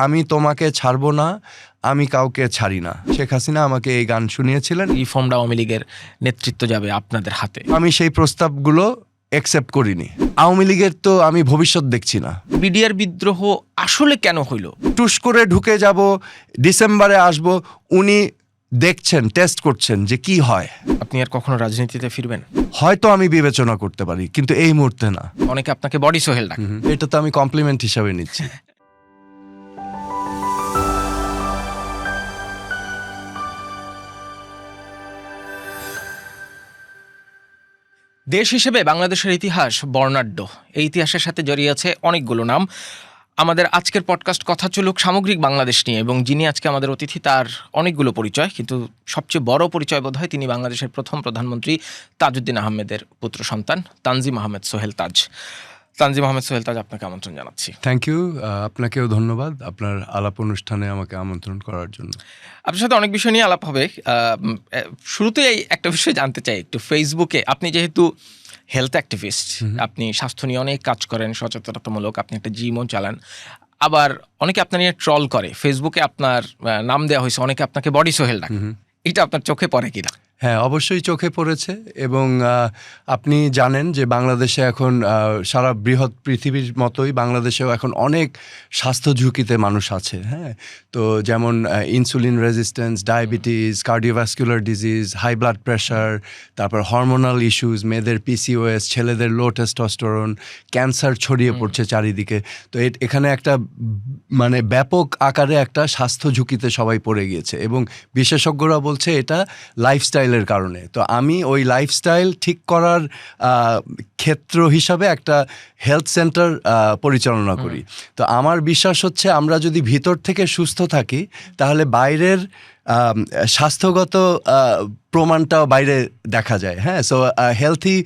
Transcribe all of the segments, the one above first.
আমি তোমাকে ছাড়বো না, আমি কাউকে ছাড়ি না। শেখ হাসিনা আমাকে এই গান শুনিয়েছিলেন। রিফর্মড আওয়ামী লীগের নেতৃত্ব যাবে আপনাদের হাতে। আমি সেই প্রস্তাবগুলো অ্যাকসেপ্ট করিনি। আওয়ামী লীগের তো আমি ভবিষ্যৎ দেখছি না। বিডিআর বিদ্রোহ আসলে কেন হইল? টুস করে ঢুকে যাব, ডিসেম্বরে আসব, উনি দেখছেন, টেস্ট করছেন যে কি হয়। আপনি আর কখনো রাজনীতিতে ফিরবেন? হয়তো আমি বিবেচনা করতে পারি, কিন্তু এই মুহূর্তে না। অনেকে আপনাকে বডি সোহেল ডাকে। এটা তো আমি কমপ্লিমেন্ট হিসাবে নিচ্ছি। দেশ হিসেবে বাংলাদেশের ইতিহাস বর্ণাঢ্য। এই ইতিহাসের সাথে জড়িয়ে আছে অনেকগুলো নাম। আমাদের আজকের পডকাস্ট কথা চলুক সামগ্রিক বাংলাদেশ নিয়ে, এবং যিনি আজকে আমাদের অতিথি তার অনেকগুলো পরিচয়, কিন্তু সবচেয়ে বড় পরিচয় বোধ হয় তিনি বাংলাদেশের প্রথম প্রধানমন্ত্রী তাজউদ্দিন আহমেদের পুত্র সন্তান তানজিম আহমেদ সোহেল তাজ। তানজিম আহমেদ সোহেল তাজ, আপনাকে আমন্ত্রণ জানাচ্ছি। থ্যাংক ইউ, আপনাকেও ধন্যবাদ আপনার আলাপ অনুষ্ঠানে আমাকে আমন্ত্রণ করার জন্য। আপনার সাথে অনেক বিষয় নিয়ে আলাপ হবে। শুরুতেই একটা বিষয় জানতে চাই একটু। ফেসবুকে আপনি যেহেতু হেলথ অ্যাক্টিভিস্ট, আপনি স্বাস্থ্য নিয়ে অনেক কাজ করেন, সচেতনতামূলক, আপনি একটা জিমও চালান, আবার অনেকে আপনার নিয়ে ট্রল করে। ফেসবুকে আপনার নাম দেওয়া হয়েছে, অনেকে আপনাকে বডি সোহেল ডাকে। এটা আপনার চোখে পড়ে কিনা? হ্যাঁ, অবশ্যই চোখে পড়েছে। এবং আপনি জানেন যে বাংলাদেশে এখন সারা বৃহৎ পৃথিবীর মতোই বাংলাদেশেও এখন অনেক স্বাস্থ্য ঝুঁকিতে মানুষ আছে। হ্যাঁ, তো যেমন insulin resistance, diabetes, cardiovascular disease, high blood pressure, তারপর হরমোনাল ইস্যুস, মেয়েদের পিসিওএস, ছেলেদের লো টেস্টোস্টেরন, ক্যান্সার ছড়িয়ে পড়ছে চারিদিকে। তো এখানে একটা মানে ব্যাপক আকারে একটা স্বাস্থ্য ঝুঁকিতে সবাই পড়ে গিয়েছে, এবং বিশেষজ্ঞরা বলছে এটা লাইফস্টাইল কারণে। তো আমি ওই লাইফস্টাইল ঠিক করার ক্ষেত্র হিসাবে একটা হেলথ সেন্টার পরিচালনা করি। তো আমার বিশ্বাস হচ্ছে আমরা যদি ভিতর থেকে সুস্থ থাকি তাহলে বাইরের স্বাস্থ্যগত প্রমাণটাও বাইরে দেখা যায়। হ্যাঁ, so healthy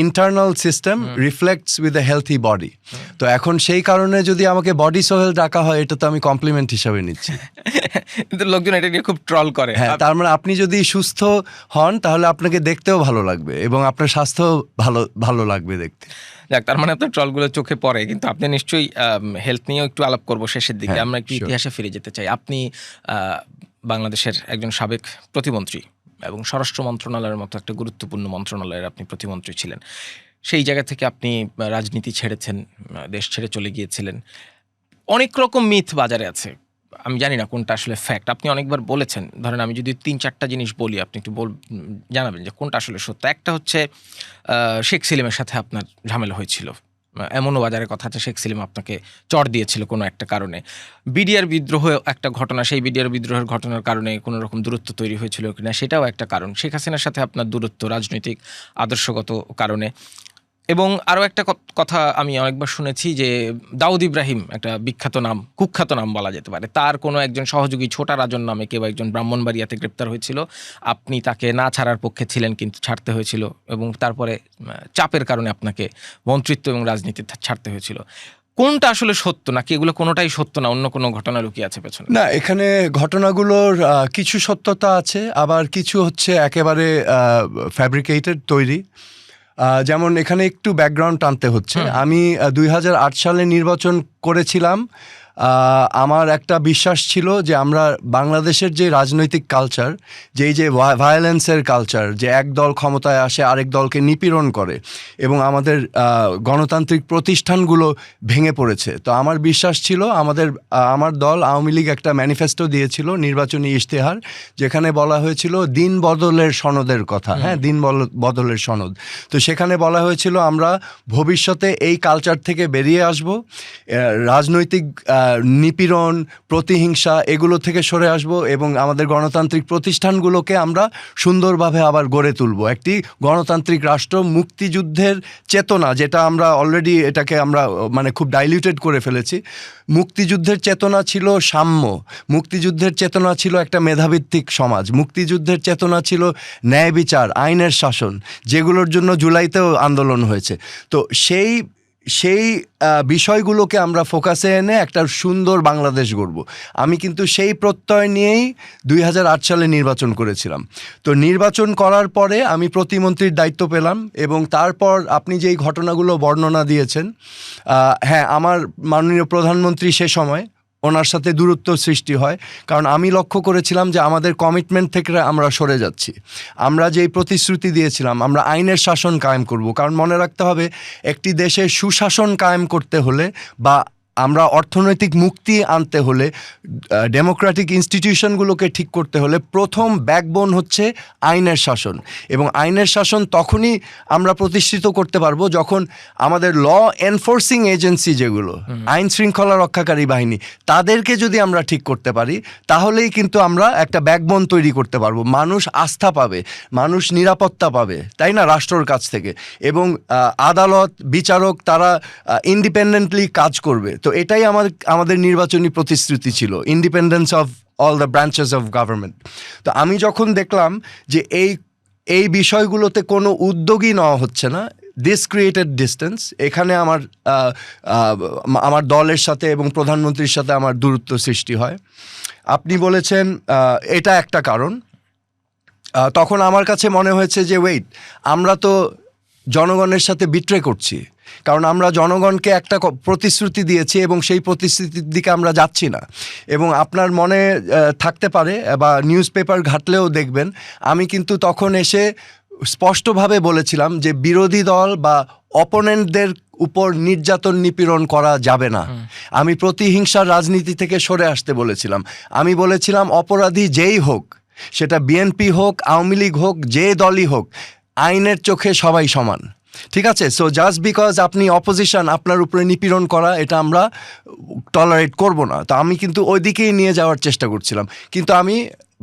internal system reflects with a healthy body. তো এখন সেই কারণে যদি আমাকে বডি সোহেল ডাকা হয়, এটা তো আমি কমপ্লিমেন্ট হিসাবে নিচ্ছি। কিন্তু লোকজন এটা নিয়ে খুব ট্রল করে। হ্যাঁ, তার মানে আপনি যদি সুস্থ হন তাহলে আপনাকে দেখতেও ভালো লাগবে এবং আপনার স্বাস্থ্য ভালো লাগবে দেখতে। যাক, তার মানে আপনার ট্রলগুলো চোখে পড়ে, কিন্তু আপনি নিশ্চয়ই হেলথ নিয়েও একটু আলাপ করবো শেষের দিকে। আমরা একটু ইতিহাসে ফিরে যেতে চাই। আপনি বাংলাদেশের একজন সাবেক প্রতিমন্ত্রী এবং স্বরাষ্ট্র মন্ত্রণালয়ের মতো একটা গুরুত্বপূর্ণ মন্ত্রণালয়ের আপনি প্রতিমন্ত্রী ছিলেন। সেই জায়গা থেকে আপনি রাজনীতি ছেড়েছেন, দেশ ছেড়ে চলে গিয়েছিলেন। অনেক রকম মিথ বাজারে আছে, আমি জানি না কোনটা আসলে ফ্যাক্ট। আপনি অনেকবার বলেছেন, ধরেন আমি যদি 3-4টা জিনিস বলি, আপনি একটু জানাবেন যে কোনটা আসলে সত্য। একটা হচ্ছে শেখ সেলিমের সাথে আপনার ঝামেলা হয়েছিল, এমনও বাজারের কথা আছে শেখ সেলিম আপনাকে চড় দিয়েছিল কোনো একটা কারণে। বিডিআর বিদ্রোহ একটা ঘটনা, সেই বিডিআর বিদ্রোহের ঘটনার কারণে কোনো রকম দূরত্ব তৈরি হয়েছিল কিনা সেটাও একটা কারণ। শেখ হাসিনার সাথে আপনার দূরত্ব রাজনৈতিক আদর্শগত কারণে। এবং আরও একটা কথা আমি অনেকবার শুনেছি যে দাউদ ইব্রাহিম, একটা বিখ্যাত নাম, কুখ্যাত নাম বলা যেতে পারে, তার কোনো একজন সহযোগী ছোটা রাজন নামে কেউ একজন ব্রাহ্মণবাড়িয়াতে গ্রেপ্তার হয়েছিল। আপনি তাকে না ছাড়ার পক্ষে ছিলেন, কিন্তু ছাড়তে হয়েছিল, এবং তারপরে চাপের কারণে আপনাকে মন্ত্রিত্ব এবং রাজনীতি ছাড়তে হয়েছিল। কোনটা আসলে সত্য, নাকি এগুলো কোনোটাই সত্য না, অন্য কোনো ঘটনা লুকিয়ে আছে পেছনে? না, এখানে ঘটনাগুলোর কিছু সত্যতা আছে, আবার কিছু হচ্ছে একেবারে ফ্যাব্রিকেটেড, তৈরি। যেমন এখানে একটু ব্যাকগ্রাউন্ড টানতে হচ্ছে। আমি 2008 সালে নির্বাচন করেছিলাম। আমার একটা বিশ্বাস ছিল যে আমরা বাংলাদেশের যে রাজনৈতিক কালচার, যেই যে ভায়োলেন্সের কালচার, যে এক দল ক্ষমতায় আসে আরেক দলকে নিপীড়ন করে, এবং আমাদের গণতান্ত্রিক প্রতিষ্ঠানগুলো ভেঙে পড়েছে। তো আমার বিশ্বাস ছিল, আমার দল আওয়ামী লীগ একটা ম্যানিফেস্টো দিয়েছিল, নির্বাচনী ইশতেহার, যেখানে বলা হয়েছিল দিন বদলের সনদের কথা। হ্যাঁ, দিন বদলের সনদ। তো সেখানে বলা হয়েছিল আমরা ভবিষ্যতে এই কালচার থেকে বেরিয়ে আসব, রাজনৈতিক নিপীড়ন, প্রতিহিংসা, এগুলো থেকে সরে আসব, এবং আমাদের গণতান্ত্রিক প্রতিষ্ঠানগুলোকে আমরা সুন্দরভাবে আবার গড়ে তুলব। একটি গণতান্ত্রিক রাষ্ট্র, মুক্তিযুদ্ধের চেতনা, যেটা আমরা অলরেডি এটাকে আমরা মানে খুব ডাইলিউটেড করে ফেলেছি। মুক্তিযুদ্ধের চেতনা ছিল সাম্য, মুক্তিযুদ্ধের চেতনা ছিল একটা মেধাভিত্তিক সমাজ, মুক্তিযুদ্ধের চেতনা ছিল ন্যায় বিচার, আইনের শাসন, যেগুলোর জন্য জুলাইতেও আন্দোলন হয়েছে। তো সেই বিষয়গুলোকে আমরা ফোকাসে এনে একটা সুন্দর বাংলাদেশ গড়ব। আমি কিন্তু সেই প্রত্যয় নিয়েই 2008 সালে নির্বাচন করেছিলাম। তো নির্বাচন করার পরে আমি প্রতিমন্ত্রীর দায়িত্ব পেলাম, এবং তারপর আপনি যেই ঘটনাগুলো বর্ণনা দিয়েছেন, হ্যাঁ, আমার মাননীয় প্রধানমন্ত্রী সে সময় ওনার সাথে দূরত্ব সৃষ্টি হয়, কারণ আমি লক্ষ্য করেছিলাম যে আমাদের কমিটমেন্ট থেকে আমরা সরে যাচ্ছি। আমরা যেই প্রতিশ্রুতি দিয়েছিলাম আমরা আইনের শাসন কায়েম করব, কারণ মনে রাখতে হবে একটি দেশে সুশাসন কায়েম করতে হলে বা আমরা অর্থনৈতিক মুক্তি আনতে হলে, ডেমোক্রেটিক ইনস্টিটিউশনগুলোকে ঠিক করতে হলে প্রথম ব্যাকবোন হচ্ছে আইনের শাসন। এবং আইনের শাসন তখনই আমরা প্রতিষ্ঠিত করতে পারবো যখন আমাদের ল এনফোর্সিং এজেন্সি যেগুলো আইন শৃঙ্খলা রক্ষাকারী বাহিনী, তাদেরকে যদি আমরা ঠিক করতে পারি তাহলেই কিন্তু আমরা একটা ব্যাকবোন তৈরি করতে পারবো। মানুষ আস্থা পাবে, মানুষ নিরাপত্তা পাবে, তাই না, রাষ্ট্রের কাছ থেকে। এবং আদালত বিচারক তারা ইন্ডিপেন্ডেন্টলি কাজ করবে। তো এটাই আমাদের নির্বাচনী প্রতিশ্রুতি ছিল, independence of all the branches of government. তো আমি যখন দেখলাম যে এই বিষয়গুলোতে কোনো উদ্যোগই নেওয়া হচ্ছে না, দিস ক্রিয়েটেড ডিস্টেন্স। এখানে আমার দলের সাথে এবং প্রধানমন্ত্রীর সাথে আমার দূরত্ব সৃষ্টি হয়। আপনি বলেছেন এটা একটা কারণ। তখন আমার কাছে মনে হয়েছে যে ওয়েট, আমরা তো জনগণের সাথে বিট্রে করছি, কারণ আমরা জনগণকে একটা প্রতিশ্রুতি দিয়েছি এবং সেই প্রতিশ্রুতির দিকে আমরা যাচ্ছি না। এবং আপনার মনে থাকতে পারে বা নিউজ পেপার ঘাটলেও দেখবেন, আমি কিন্তু তখন এসে স্পষ্টভাবে বলেছিলাম যে বিরোধী দল বা অপোনেন্টদের উপর নির্যাতন নিপীড়ন করা যাবে না। আমি প্রতিহিংসার রাজনীতি থেকে সরে আসতে বলেছিলাম। আমি বলেছিলাম অপরাধী যেই হোক, সেটা বিএনপি হোক, আওয়ামী লীগ হোক, যে দলই হোক, আইনের চোখে সবাই সমান। ঠিক আছে? সো জাস্ট বিকজ আপনি অপোজিশন, আপনার উপরে নিপীড়ন করা, এটা আমরা টলারেট করব না। তো আমি কিন্তু ওই দিকেই নিয়ে যাওয়ার চেষ্টা করছিলাম, কিন্তু আমি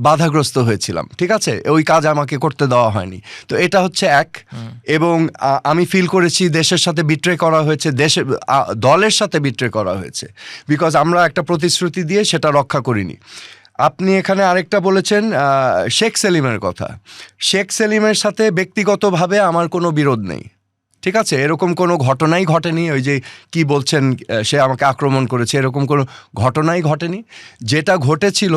বাধাগ্রস্ত হয়েছিলাম। ঠিক আছে, ওই কাজ আমাকে করতে দেওয়া হয়নি। তো এটা হচ্ছে এক। এবং আমি ফিল করেছি দেশের সাথে বিট্রে করা হয়েছে, দলের সাথে বিট্রে করা হয়েছে, বিকজ আমরা একটা প্রতিশ্রুতি দিয়ে সেটা রক্ষা করিনি। আপনি এখানে আরেকটা বলেছেন শেখ সেলিমের কথা। শেখ সেলিমের সাথে ব্যক্তিগতভাবে আমার কোনো বিরোধ নেই। ঠিক আছে, এরকম কোনো ঘটনাই ঘটেনি। ওই যে কি বলছেন সে আমাকে আক্রমণ করেছে, এরকম কোনো ঘটনাই ঘটেনি। যেটা ঘটেছিল,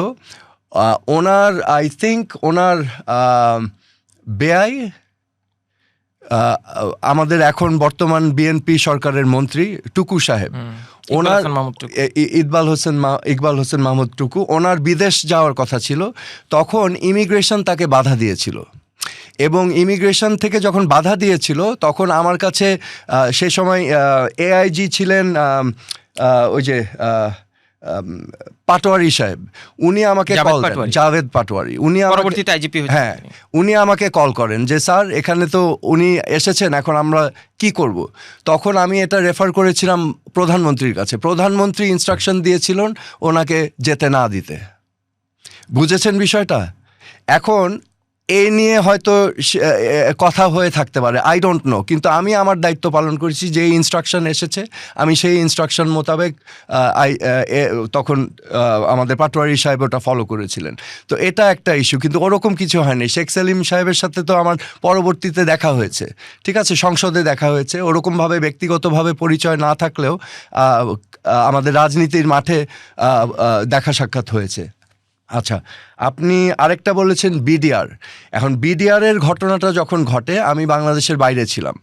ওনার আই থিঙ্ক ওনার বেআই, আমাদের এখন বর্তমান বিএনপি সরকারের মন্ত্রী টুকু সাহেব, ওনার ইকবাল হোসেন মাহমুদ টুকু, ওনার বিদেশ যাওয়ার কথা ছিল। তখন ইমিগ্রেশন তাকে বাধা দিয়েছিল, এবং ইমিগ্রেশন থেকে যখন বাধা দিয়েছিল তখন আমার কাছে সে সময় এআইজি ছিলেন ওই যে পাটোয়ারি সাহেব, উনি আমাকে কল দেন, জাভেদ পাটোয়ারি, উনি পরবর্তীতে আইজিপি হয়েছেন। হ্যাঁ, উনি আমাকে কল করেন যে স্যার এখানে তো উনি এসেছেন, এখন আমরা কি করব। তখন আমি এটা রেফার করেছিলাম প্রধানমন্ত্রীর কাছে। প্রধানমন্ত্রী ইনস্ট্রাকশন দিয়েছিলেন ওনাকে যেতে না দিতে। বুঝেছেন বিষয়টা? এখন এই নিয়ে হয়তো কথা হয়ে থাকতে পারে, আই ডোন্ট নো, কিন্তু আমি আমার দায়িত্ব পালন করেছি। যে ইনস্ট্রাকশন এসেছে আমি সেই ইনস্ট্রাকশন মোতাবেক তখন আমাদের পাটোয়ারি সাহেব ওটা ফলো করেছিলেন। তো এটা একটা ইস্যু, কিন্তু ওরকম কিছু হয়নি। শেখ সেলিম সাহেবের সাথে তো আমার পরবর্তীতে দেখা হয়েছে, ঠিক আছে, সংসদে দেখা হয়েছে। ওরকমভাবে ব্যক্তিগতভাবে পরিচয় না থাকলেও আমাদের রাজনীতির মাঠে দেখা সাক্ষাৎ হয়েছে। আচ্ছা, আপনি আরেকটা বলেছেন বিডিআর। এখন বিডিআরের ঘটনাটা যখন ঘটে আমি বাংলাদেশের বাইরে ছিলাম।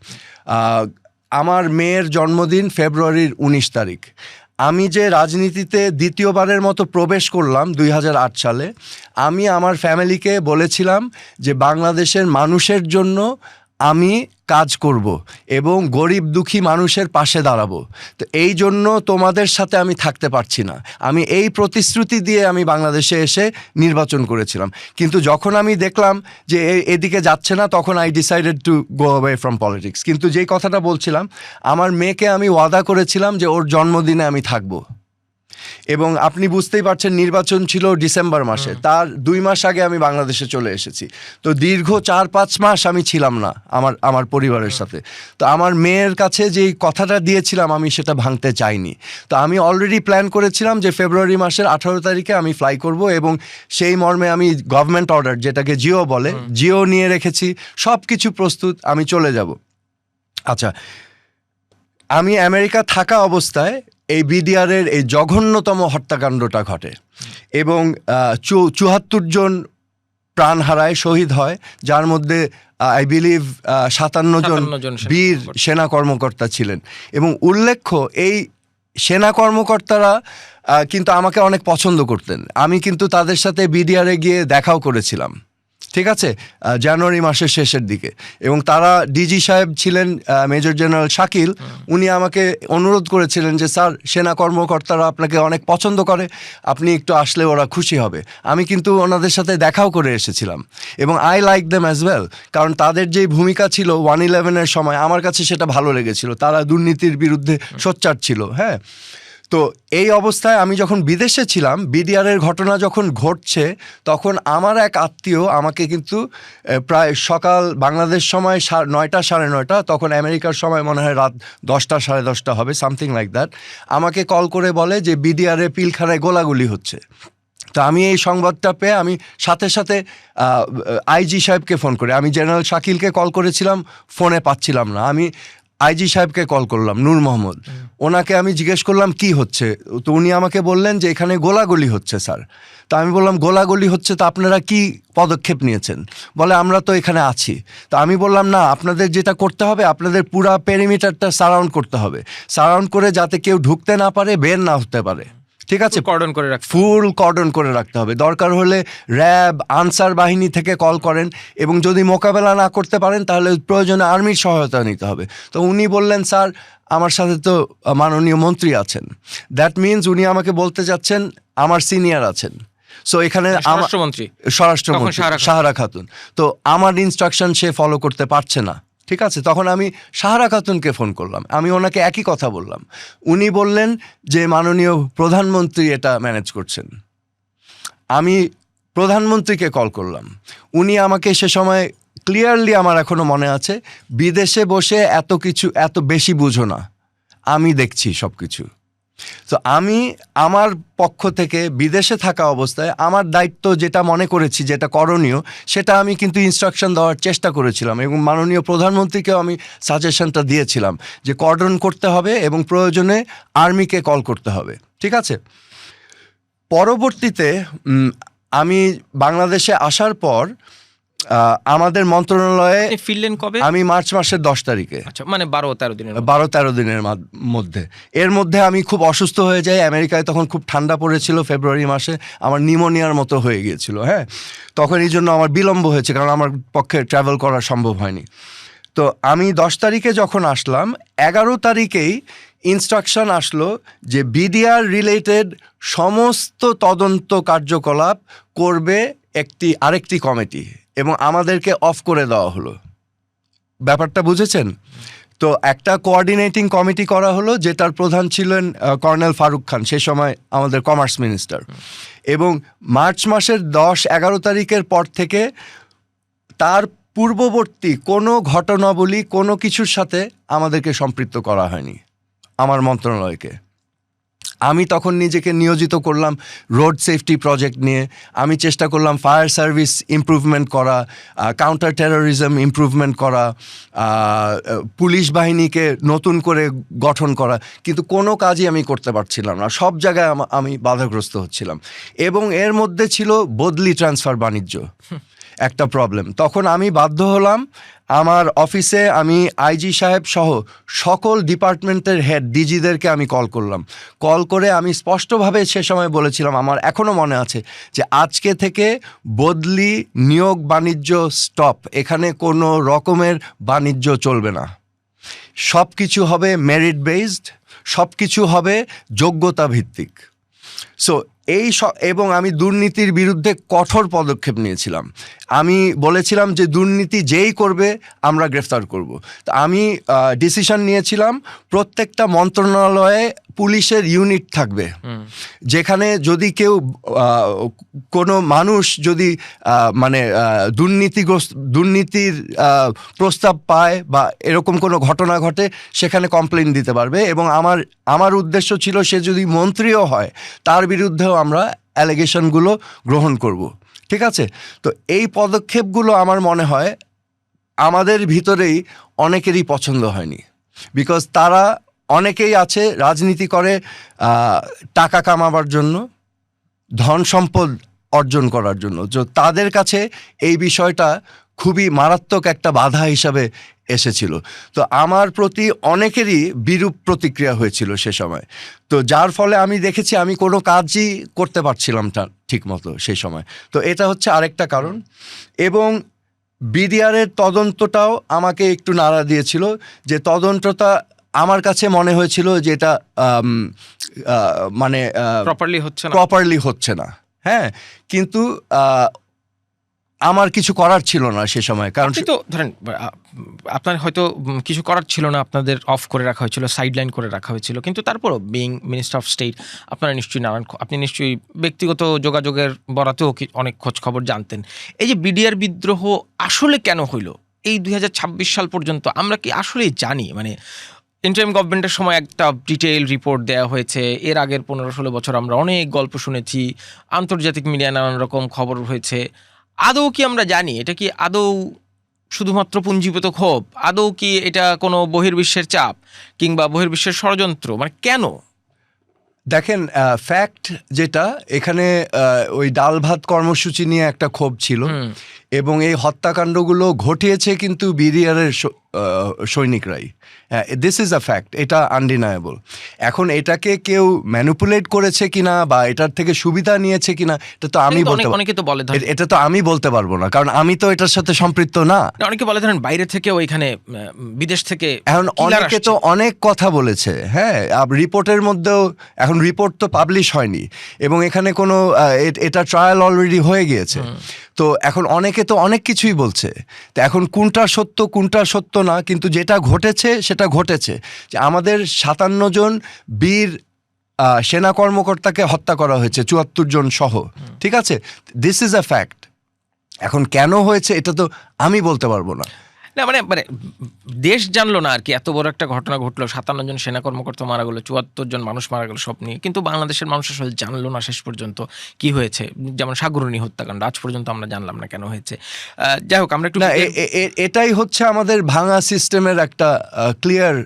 আমার মেয়ের জন্মদিন ফেব্রুয়ারির 19 তারিখ। আমি যে রাজনীতিতে দ্বিতীয়বারের মতো প্রবেশ করলাম 2008 সালে, আমি আমার ফ্যামিলিকে বলেছিলাম যে বাংলাদেশের মানুষের জন্য আমি কাজ করব এবং গরিব দুঃখী মানুষের পাশে দাঁড়াবো। তো এই জন্য তোমাদের সাথে আমি থাকতে পারছি না। আমি এই প্রতিশ্রুতি দিয়ে আমি বাংলাদেশে এসে নির্বাচন করেছিলাম, কিন্তু যখন আমি দেখলাম যে এদিকে যাচ্ছে না, তখন I decided to go away from politics. কিন্তু যেই কথাটা বলছিলাম, আমার মেয়েকে আমি ওয়াদা করেছিলাম যে ওর জন্মদিনে আমি থাকবো। এবং আপনি বুঝতেই পারছেন নির্বাচন ছিল ডিসেম্বর মাসে, তার 2 মাস আগে আমি বাংলাদেশে চলে এসেছি। তো দীর্ঘ 4-5 মাস আমি ছিলাম না আমার পরিবারের সাথে। তো আমার মেয়ের কাছে যেই কথাটা দিয়েছিলাম আমি সেটা ভাঙতে চাইনি। তো আমি অলরেডি প্ল্যান করেছিলাম যে ফেব্রুয়ারি মাসের 18 তারিখে আমি ফ্লাই করব, এবং সেই মর্মে আমি গভর্নমেন্ট অর্ডার, যেটাকে জিও বলে, জিও নিয়ে রেখেছি, সব কিছু প্রস্তুত, আমি চলে যাব। আচ্ছা, আমি আমেরিকা থাকা অবস্থায় এই বিডিআরের এই জঘন্যতম হত্যাকাণ্ডটা ঘটে এবং 74 জন প্রাণ হারায়, শহীদ হয়, যার মধ্যে আই বিলিভ 57 জন বীর সেনা কর্মকর্তা ছিলেন। এবং উল্লেখ্য, এই সেনা কর্মকর্তারা কিন্তু আমাকে অনেক পছন্দ করতেন। আমি কিন্তু তাদের সাথে বিডিআরে গিয়ে দেখাও করেছিলাম, ঠিক আছে, জানুয়ারি মাসের শেষের দিকে। এবং তারা ডিজি সাহেব ছিলেন মেজর জেনারেল শাকিল, উনি আমাকে অনুরোধ করেছিলেন যে স্যার, সেনা কর্মকর্তারা আপনাকে অনেক পছন্দ করে, আপনি একটু আসলে ওরা খুশি হবে। আমি কিন্তু ওনাদের সাথে দেখাও করে এসেছিলাম এবং I like them as well, কারণ তাদের যেই ভূমিকা ছিল 1/11-এর সময় আমার কাছে সেটা ভালো লেগেছিল। তারা দুর্নীতির বিরুদ্ধে সোচ্চার ছিল। হ্যাঁ, তো এই অবস্থায় আমি যখন বিদেশে ছিলাম, বিডিআরের ঘটনা যখন ঘটছে, তখন আমার এক আত্মীয় আমাকে কিন্তু প্রায় সকাল বাংলাদেশ সময় 9টা 9:30, তখন আমেরিকার সময় মনে হয় রাত 10টা 10:30 হবে, সামথিং লাইক দ্যাট, আমাকে কল করে বলে যে বিডিআরে পিলখানায় গোলাগুলি হচ্ছে। তো আমি এই সংবাদটা পেয়ে আমি সাথে সাথে আইজি সাহেবকে ফোন করি। আমি জেনারেল শাকিলকে কল করেছিলাম, ফোনে পাচ্ছিলাম না। আমি আইজি সাহেবকে কল করলাম, নূর মোহাম্মদ, ওনাকে আমি জিজ্ঞেস করলাম কি হচ্ছে। তো উনি আমাকে বললেন যে এখানে গোলাগুলি হচ্ছে স্যার। তো আমি বললাম গোলাগুলি হচ্ছে, তো আপনারা কি পদক্ষেপ নিয়েছেন? বলে আমরা তো এখানে আছি। তো আমি বললাম না, আপনাদের যেটা করতে হবে, আপনাদের পুরা পেরিমিটারটা সারাউন্ড করতে হবে, সারাউন্ড করে যাতে কেউ ঢুকতে না পারে, বের না হতে পারে, ঠিক আছে, কর্ডন করে রাখতে, ফুল কর্ডন করে রাখতে হবে। দরকার হলে র্যাব, আনসার বাহিনী থেকে কল করেন, এবং যদি মোকাবেলা না করতে পারেন তাহলে প্রয়োজনে আর্মির সহায়তা নিতে হবে। তো উনি বললেন স্যার, আমার সাথে তো মাননীয় মন্ত্রী আছেন, দ্যাট মিনস উনি আমাকে বলতে চাচ্ছেন আমার সিনিয়র আছেন। সো এখানে স্বরাষ্ট্রমন্ত্রী সাহারা খাতুন, তো আমার ইনস্ট্রাকশন সে ফলো করতে পারছে না, ঠিক আছে। তখন আমি সাহারা খাতুনকে ফোন করলাম, আমি ওনাকে একই কথা বললাম। উনি বললেন যে মাননীয় প্রধানমন্ত্রী এটা ম্যানেজ করছেন। আমি প্রধানমন্ত্রীকে কল করলাম, উনি আমাকে সে সময় ক্লিয়ারলি, আমার এখনো মনে আছে, বিদেশে বসে এত কিছু এত বেশি বুঝো না, আমি দেখছি সব কিছু। তো আমি আমার পক্ষ থেকে বিদেশে থাকা অবস্থায় আমার দায়িত্ব যেটা মনে করেছি, যেটা করণীয়, সেটা আমি কিন্তু ইনস্ট্রাকশন দেওয়ার চেষ্টা করেছিলাম, এবং মাননীয় প্রধানমন্ত্রীকেও আমি সাজেশনটা দিয়েছিলাম যে কর্ডন করতে হবে এবং প্রয়োজনে আর্মিকে কল করতে হবে, ঠিক আছে। পরবর্তীতে আমি বাংলাদেশে আসার পর আমাদের মন্ত্রণালয়ে ফিরলেন কবে? আমি মার্চ মাসের 10 তারিখে। আচ্ছা, মানে 12-13 দিনের মধ্যে। এর মধ্যে আমি খুব অসুস্থ হয়ে যাই। আমেরিকায় তখন খুব ঠান্ডা পড়েছিল, ফেব্রুয়ারি মাসে আমার নিউমোনিয়ার মতো হয়ে গিয়েছিল। হ্যাঁ, তখন এই জন্য আমার বিলম্ব হয়েছে, কারণ আমার পক্ষে ট্রাভেল করা সম্ভব হয়নি। তো আমি 10 তারিখে যখন আসলাম, 11 তারিখেই ইনস্ট্রাকশন আসলো যে বিডিআর রিলেটেড সমস্ত তদন্ত কার্যকলাপ করবে আরেকটি কমিটি, এবং আমাদেরকে অফ করে দেওয়া হলো। ব্যাপারটা বুঝেছেন? তো একটা কোঅর্ডিনেটিং কমিটি করা হলো, যেটার প্রধান ছিলেন কর্নেল ফারুক খান, সে সময় আমাদের কমার্স মিনিস্টার। এবং মার্চ মাসের 10-11 তারিখের পর থেকে তার পূর্ববর্তী কোনো ঘটনাবলী, কোনো কিছুর সাথে আমাদেরকে সম্পৃক্ত করা হয়নি, আমার মন্ত্রণালয়কে। আমি তখন নিজেকে নিয়োজিত করলাম রোড সেফটি প্রজেক্ট নিয়ে। আমি চেষ্টা করলাম ফায়ার সার্ভিস ইমপ্রুভমেন্ট করা, কাউন্টার টেরোরিজম ইমপ্রুভমেন্ট করা, পুলিশ বাহিনীকে নতুন করে গঠন করা, কিন্তু কোনো কাজই আমি করতে পারছিলাম না। সব জায়গায় আমি বাধাগ্রস্ত হচ্ছিলাম। এবং এর মধ্যে ছিল বদলি ট্রান্সফার বাণিজ্য, একটা প্রবলেম। তখন আমি বাধ্য হলাম, আমার অফিসে আমি আইজি সাহেব সহ সকল ডিপার্টমেন্টের হেড ডিজিদেরকে আমি কল করে আমি স্পষ্টভাবে সে সময় বলেছিলাম, আমার এখনও মনে আছে, যে আজকে থেকে বদলি নিয়োগ বাণিজ্য স্টপ, এখানে কোনো রকমের বাণিজ্য চলবে না, সব কিছু হবে মেরিট বেসড, সব কিছু হবে যোগ্যতা ভিত্তিক। সো এবং আমি দুর্নীতির বিরুদ্ধে কঠোর পদক্ষেপ নিয়েছিলাম। আমি বলেছিলাম যে দুর্নীতি যেই করবে আমরা গ্রেফতার করব। তো আমি ডিসিশন নিয়েছিলাম, প্রত্যেকটা মন্ত্রণালয়ে পুলিশের ইউনিট থাকবে, যেখানে যদি কেউ কোনো মানুষ যদি মানে দুর্নীতির প্রস্তাব পায় বা এরকম কোনো ঘটনা ঘটে, সেখানে কমপ্লেন দিতে পারবে। এবং আমার উদ্দেশ্য ছিল, সে যদি মন্ত্রীও হয় তার বিরুদ্ধেও আমরা অ্যালিগেশনগুলো গ্রহণ করব, ঠিক আছে। তো এই পদক্ষেপগুলো আমার মনে হয় আমাদের ভিতরেই অনেকেরই পছন্দ হয়নি, বিকজ তারা অনেকেই আছে রাজনীতি করে টাকা কামাবার জন্য, ধন সম্পদ অর্জন করার জন্য। তো তাদের কাছে এই বিষয়টা খুবই মারাত্মক একটা বাধা হিসাবে এসেছিল। তো আমার প্রতি অনেকেরই বিরূপ প্রতিক্রিয়া হয়েছিল সে সময়। তো যার ফলে আমি দেখেছি আমি কোনো কাজই করতে পারছিলাম না ঠিক মতো সেই সময়। তো এটা হচ্ছে আরেকটা কারণ। এবং বিডিআরের তদন্তটাও আমাকে একটু নাড়া দিয়েছিল, যে তদন্তটা আমার কাছে মনে হয়েছিল যে এটা মানে প্রপারলি হচ্ছে না। হ্যাঁ, কিন্তু আমার কিছু করার ছিল না সে সময়, কারণ তো ধরেন আপনার হয়তো কিছু করার ছিল না, আপনাদের অফ করে রাখা হয়েছিল, সাইডলাইন করে রাখা হয়েছিল, কিন্তু তারপরও বিং মিনিস্টার অফ স্টেট আপনারা নিশ্চয়ই আপনি নিশ্চয়ই ব্যক্তিগত যোগাযোগের বরাতেও অনেক খোঁজ খবর জানতেন। এই যে বিডিআর বিদ্রোহ আসলে কেন হইল এই 2026 সাল পর্যন্ত আমরা কি আসলেই জানি? মানে ইন্টারিম গভর্নমেন্টের সময় একটা ডিটেইল রিপোর্ট দেওয়া হয়েছে, এর আগের 15-16 বছর আমরা অনেক গল্প শুনেছি, আন্তর্জাতিক মিডিয়া নানান রকম খবর হয়েছে। আদৌ কি আমরা জানি এটা কি আদৌ শুধুমাত্র পুঞ্জীভূত ক্ষোভ? আদৌ কি এটা কোনো বহির্বিশ্বের চাপ কিংবা বহির্বিশ্বের ষড়যন্ত্র? মানে কেন? দেখেন, ফ্যাক্ট যেটা এখানে ওই ডাল ভাত কর্মসূচি নিয়ে একটা ক্ষোভ ছিল, এবং এই হত্যাকাণ্ডগুলো ঘটিয়েছে কিন্তু বিডিআরের সৈনিকরাই। দিস ইজ আ ফ্যাক্ট, এটা আনডিনায়েবল। এখন এটাকে কেউ ম্যানিপুলেট করেছে কিনা বা এটার থেকে সুবিধা নিয়েছে কিনা এটা তো আমি এটা তো আমি বলতে পারবো না, কারণ আমি তো এটার সাথে সম্পৃক্ত না। অনেকে বলে ধরেন বাইরে থেকেও এখানে বিদেশ থেকে এখন অনেকে তো অনেক কথা বলেছে। হ্যাঁ, রিপোর্টের মধ্যেও এখন রিপোর্ট তো পাবলিশ হয়নি, এবং এখানে কোনো এটা ট্রায়াল অলরেডি হয়ে গিয়েছে। তো এখন অনেকে তো অনেক কিছুই বলছে। তো এখন কোনটা সত্য না, কিন্তু যেটা ঘটেছে সেটা ঘটেছে, যে আমাদের 57 জন বীর সেনা কর্মকর্তাকে হত্যা করা হয়েছে, 74 জন সহ। ঠিক আছে, দিস ইজ আ ফ্যাক্ট। এখন কেন হয়েছে এটা তো আমি বলতে পারবো না। না মানে দেশ জানলো না আর কি, এত বড় একটা ঘটনা ঘটলো, 57 জন সেনা কর্মকর্তা মারা গেলো, 74 জন মানুষ মারা গেল সব নিয়ে, কিন্তু বাংলাদেশের মানুষ আসলে জানলো না শেষ পর্যন্ত কি হয়েছে। যেমন সাগরনী হত্যাকাণ্ড আজ পর্যন্ত আমরা জানলাম না কেন হয়েছে। যাই হোক, আমরা একটু এটাই হচ্ছে আমাদের ভাঙা সিস্টেমের একটা ক্লিয়ার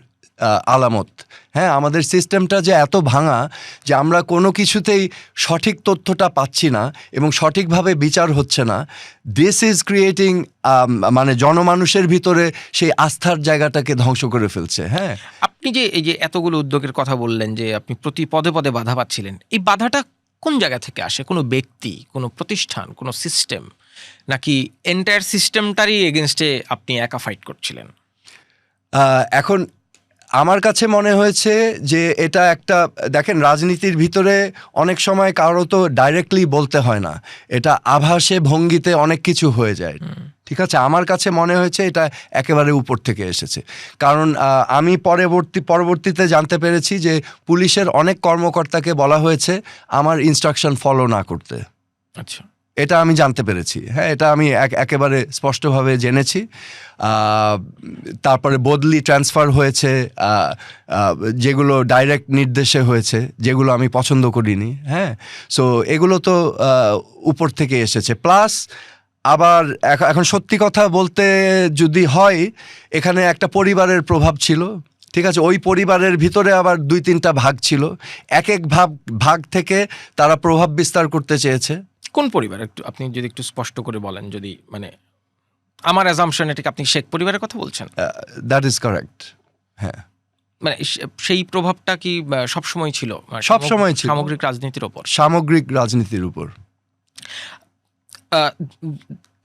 আলামত। হ্যাঁ, আমাদের সিস্টেমটা যে এত ভাঙা যে আমরা কোনো কিছুতেই সঠিক তথ্যটা পাচ্ছি না এবং সঠিকভাবে বিচার হচ্ছে না। দিস ইজ ক্রিয়েটিং মানে জনমানুষের ভিতরে সেই আস্থার জায়গাটাকে ধ্বংস করে ফেলছে। হ্যাঁ, আপনি যে এই যে এতগুলো উদ্যোগের কথা বললেন যে আপনি প্রতি পদে পদে বাধা পাচ্ছিলেন, এই বাধাটা কোন জায়গা থেকে আসে? কোনো ব্যক্তি, কোনো প্রতিষ্ঠান, কোনো সিস্টেম, নাকি এন্টায়ার সিস্টেমটারই এগেনস্টে আপনি একা ফাইট করছিলেন? এখন আমার কাছে মনে হয়েছে যে এটা একটা, দেখেন রাজনীতির ভিতরে অনেক সময় কারো তো ডাইরেক্টলি বলতে হয় না, এটা আভাসে ভঙ্গিতে অনেক কিছু হয়ে যায়। ঠিক আছে, আমার কাছে মনে হয়েছে এটা একেবারে উপর থেকে এসেছে, কারণ আমি পরবর্তীতে জানতে পেরেছি যে পুলিশের অনেক কর্মকর্তাকে বলা হয়েছে আমার ইনস্ট্রাকশন ফলো না করতে। আচ্ছা, এটা আমি জানতে পেরেছি। হ্যাঁ, এটা আমি একেবারে স্পষ্টভাবে জেনেছি। তারপরে বদলি, ট্রান্সফার হয়েছে, যেগুলো ডাইরেক্ট নির্দেশে হয়েছে, যেগুলো আমি পছন্দ করিনি। হ্যাঁ, সো এগুলো তো উপর থেকে এসেছে। প্লাস আবার এখন সত্যি কথা বলতে যদি হয়, এখানে একটা পরিবারের প্রভাব ছিল। ঠিক আছে, ওই পরিবারের ভিতরে আবার 2-3টা ভাগ ছিল, এক ভাগ থেকে তারা প্রভাব বিস্তার করতে চেয়েছে। কোন পরিবার একটু আপনি যদি একটু স্পষ্ট করে বলেন, যদি মানে আমার অ্যাজাম্পশন এটাকে আপনি শেখ পরিবারের কথা বলছেন? That is correct. হ্যাঁ, মানে সেই প্রভাবটা কি সবসময় ছিল? সবসময় ছিল, সামগ্রিক রাজনীতির উপর। সামগ্রিক রাজনীতির উপর।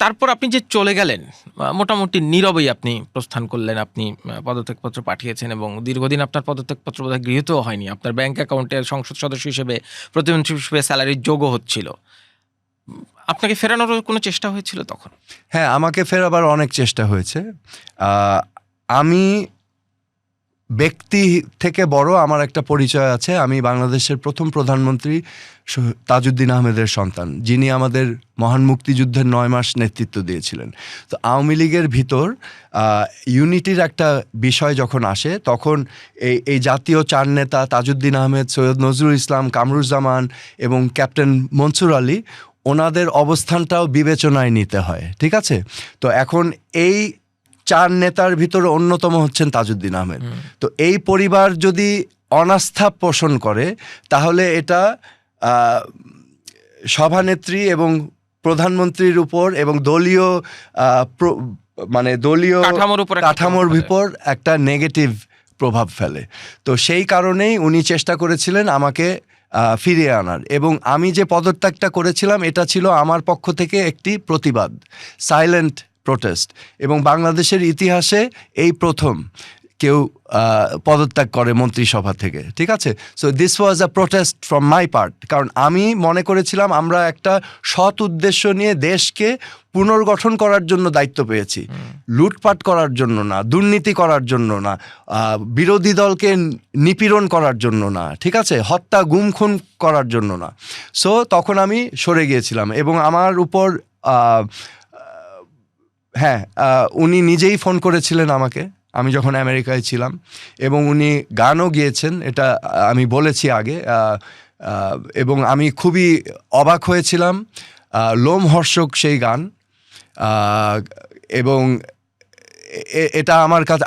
তারপর আপনি যে চলে গেলেন, মোটামুটি নীরবেই আপনি প্রস্থান করলেন, আপনি পদত্যাগপত্র পাঠিয়েছেন এবং দীর্ঘদিন আপনার পদত্যাগপত্র বোধহয় গৃহীতও হয়নি। আপনার ব্যাংক অ্যাকাউন্টে সংসদ সদস্য হিসেবে, প্রতিমন্ত্রী হিসেবে স্যালারির যোগও হচ্ছিল। আপনাকে ফেরানোর কোনো চেষ্টা হয়েছিল তখন? হ্যাঁ, আমাকে ফেরাবার অনেক চেষ্টা হয়েছে। আমি ব্যক্তি থেকে বড় আমার একটা পরিচয় আছে। আমি বাংলাদেশের প্রথম প্রধানমন্ত্রী তাজউদ্দিন আহমেদের সন্তান, যিনি আমাদের মহান মুক্তিযুদ্ধের 9 মাস নেতৃত্ব দিয়েছিলেন। তো আওয়ামী লীগের ভিতর ইউনিটির একটা বিষয় যখন আসে, তখন এই জাতীয় 4 নেতা তাজউদ্দিন আহমেদ, সৈয়দ নজরুল ইসলাম, কামরুজ্জামান এবং ক্যাপ্টেন মনসুর আলী, ওনাদের অবস্থানটাও বিবেচনায় নিতে হয়। ঠিক আছে, তো এখন এই 4 নেতার ভিতরে অন্যতম হচ্ছেন তাজউদ্দিন আহমেদ। তো এই পরিবার যদি অনাস্থা পোষণ করে, তাহলে এটা সভানেত্রী এবং প্রধানমন্ত্রীর উপর এবং দলীয় মানে দলীয় কাঠামোর উপর একটা কাঠামোর প্রভাব ফেলে। ভিতর একটা নেগেটিভ প্রভাব ফেলে। তো সেই কারণেই উনি চেষ্টা করেছিলেন আমাকে ফিরিয়ে আনার, এবং আমি যে পদত্যাগটা করেছিলাম এটা ছিল আমার পক্ষ থেকে একটি প্রতিবাদ, সাইলেন্ট প্রোটেস্ট, এবং বাংলাদেশের ইতিহাসে এই প্রথম কেউ পদত্যাগ করে মন্ত্রিসভা থেকে, ঠিক আছে? So this was a protest from my part, কারণ আমি মনে করেছিলাম আমরা একটা সৎ উদ্দেশ্য নিয়ে দেশকে পুনর্গঠন করার জন্য দায়িত্ব পেয়েছি, লুটপাট করার জন্য না, দুর্নীতি করার জন্য না, বিরোধী দলকে নিপীড়ন করার জন্য না, ঠিক আছে, হত্যা গুম খুন করার জন্য না। সো তখন আমি সরে গিয়েছিলাম, এবং আমার উপর উনি নিজেই ফোন করেছিলেন আমাকে, আমি যখন আমেরিকায় ছিলাম, এবং উনি গানও গিয়েছেন, এটা আমি বলেছি আগে, এবং আমি খুবই অবাক হয়েছিলাম, লোমহর্ষক সেই গান, এবং এটা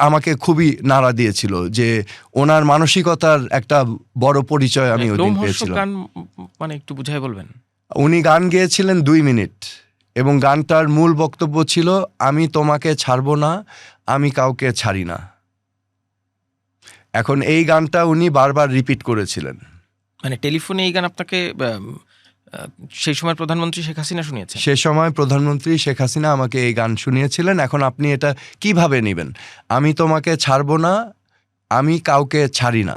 আমাকে খুবই নাড়া দিয়েছিল যে ওনার মানসিকতার একটা বড় পরিচয় আমি ওদিন লোমহর্ষক পেয়েছিলাম। গান মানে একটু বুঝাই বলবেন? উনি গান গেয়েছিলেন 2 মিনিট, এবং গানটার মূল বক্তব্য ছিল, আমি তোমাকে ছাড়বো না, আমি কাউকে ছাড়ি না। এখন এই গানটা উনি বারবার রিপিট করেছিলেন। মানে টেলিফোনে এই গান আপনাকে সেই সময় প্রধানমন্ত্রী শেখ হাসিনা শুনিয়েছেন? সে সময় প্রধানমন্ত্রী শেখ হাসিনা আমাকে এই গান শুনিয়েছিলেন। এখন আপনি এটা কিভাবে নেবেন? আমি তোমাকে ছাড়বো না, আমি কাউকে ছাড়ি না।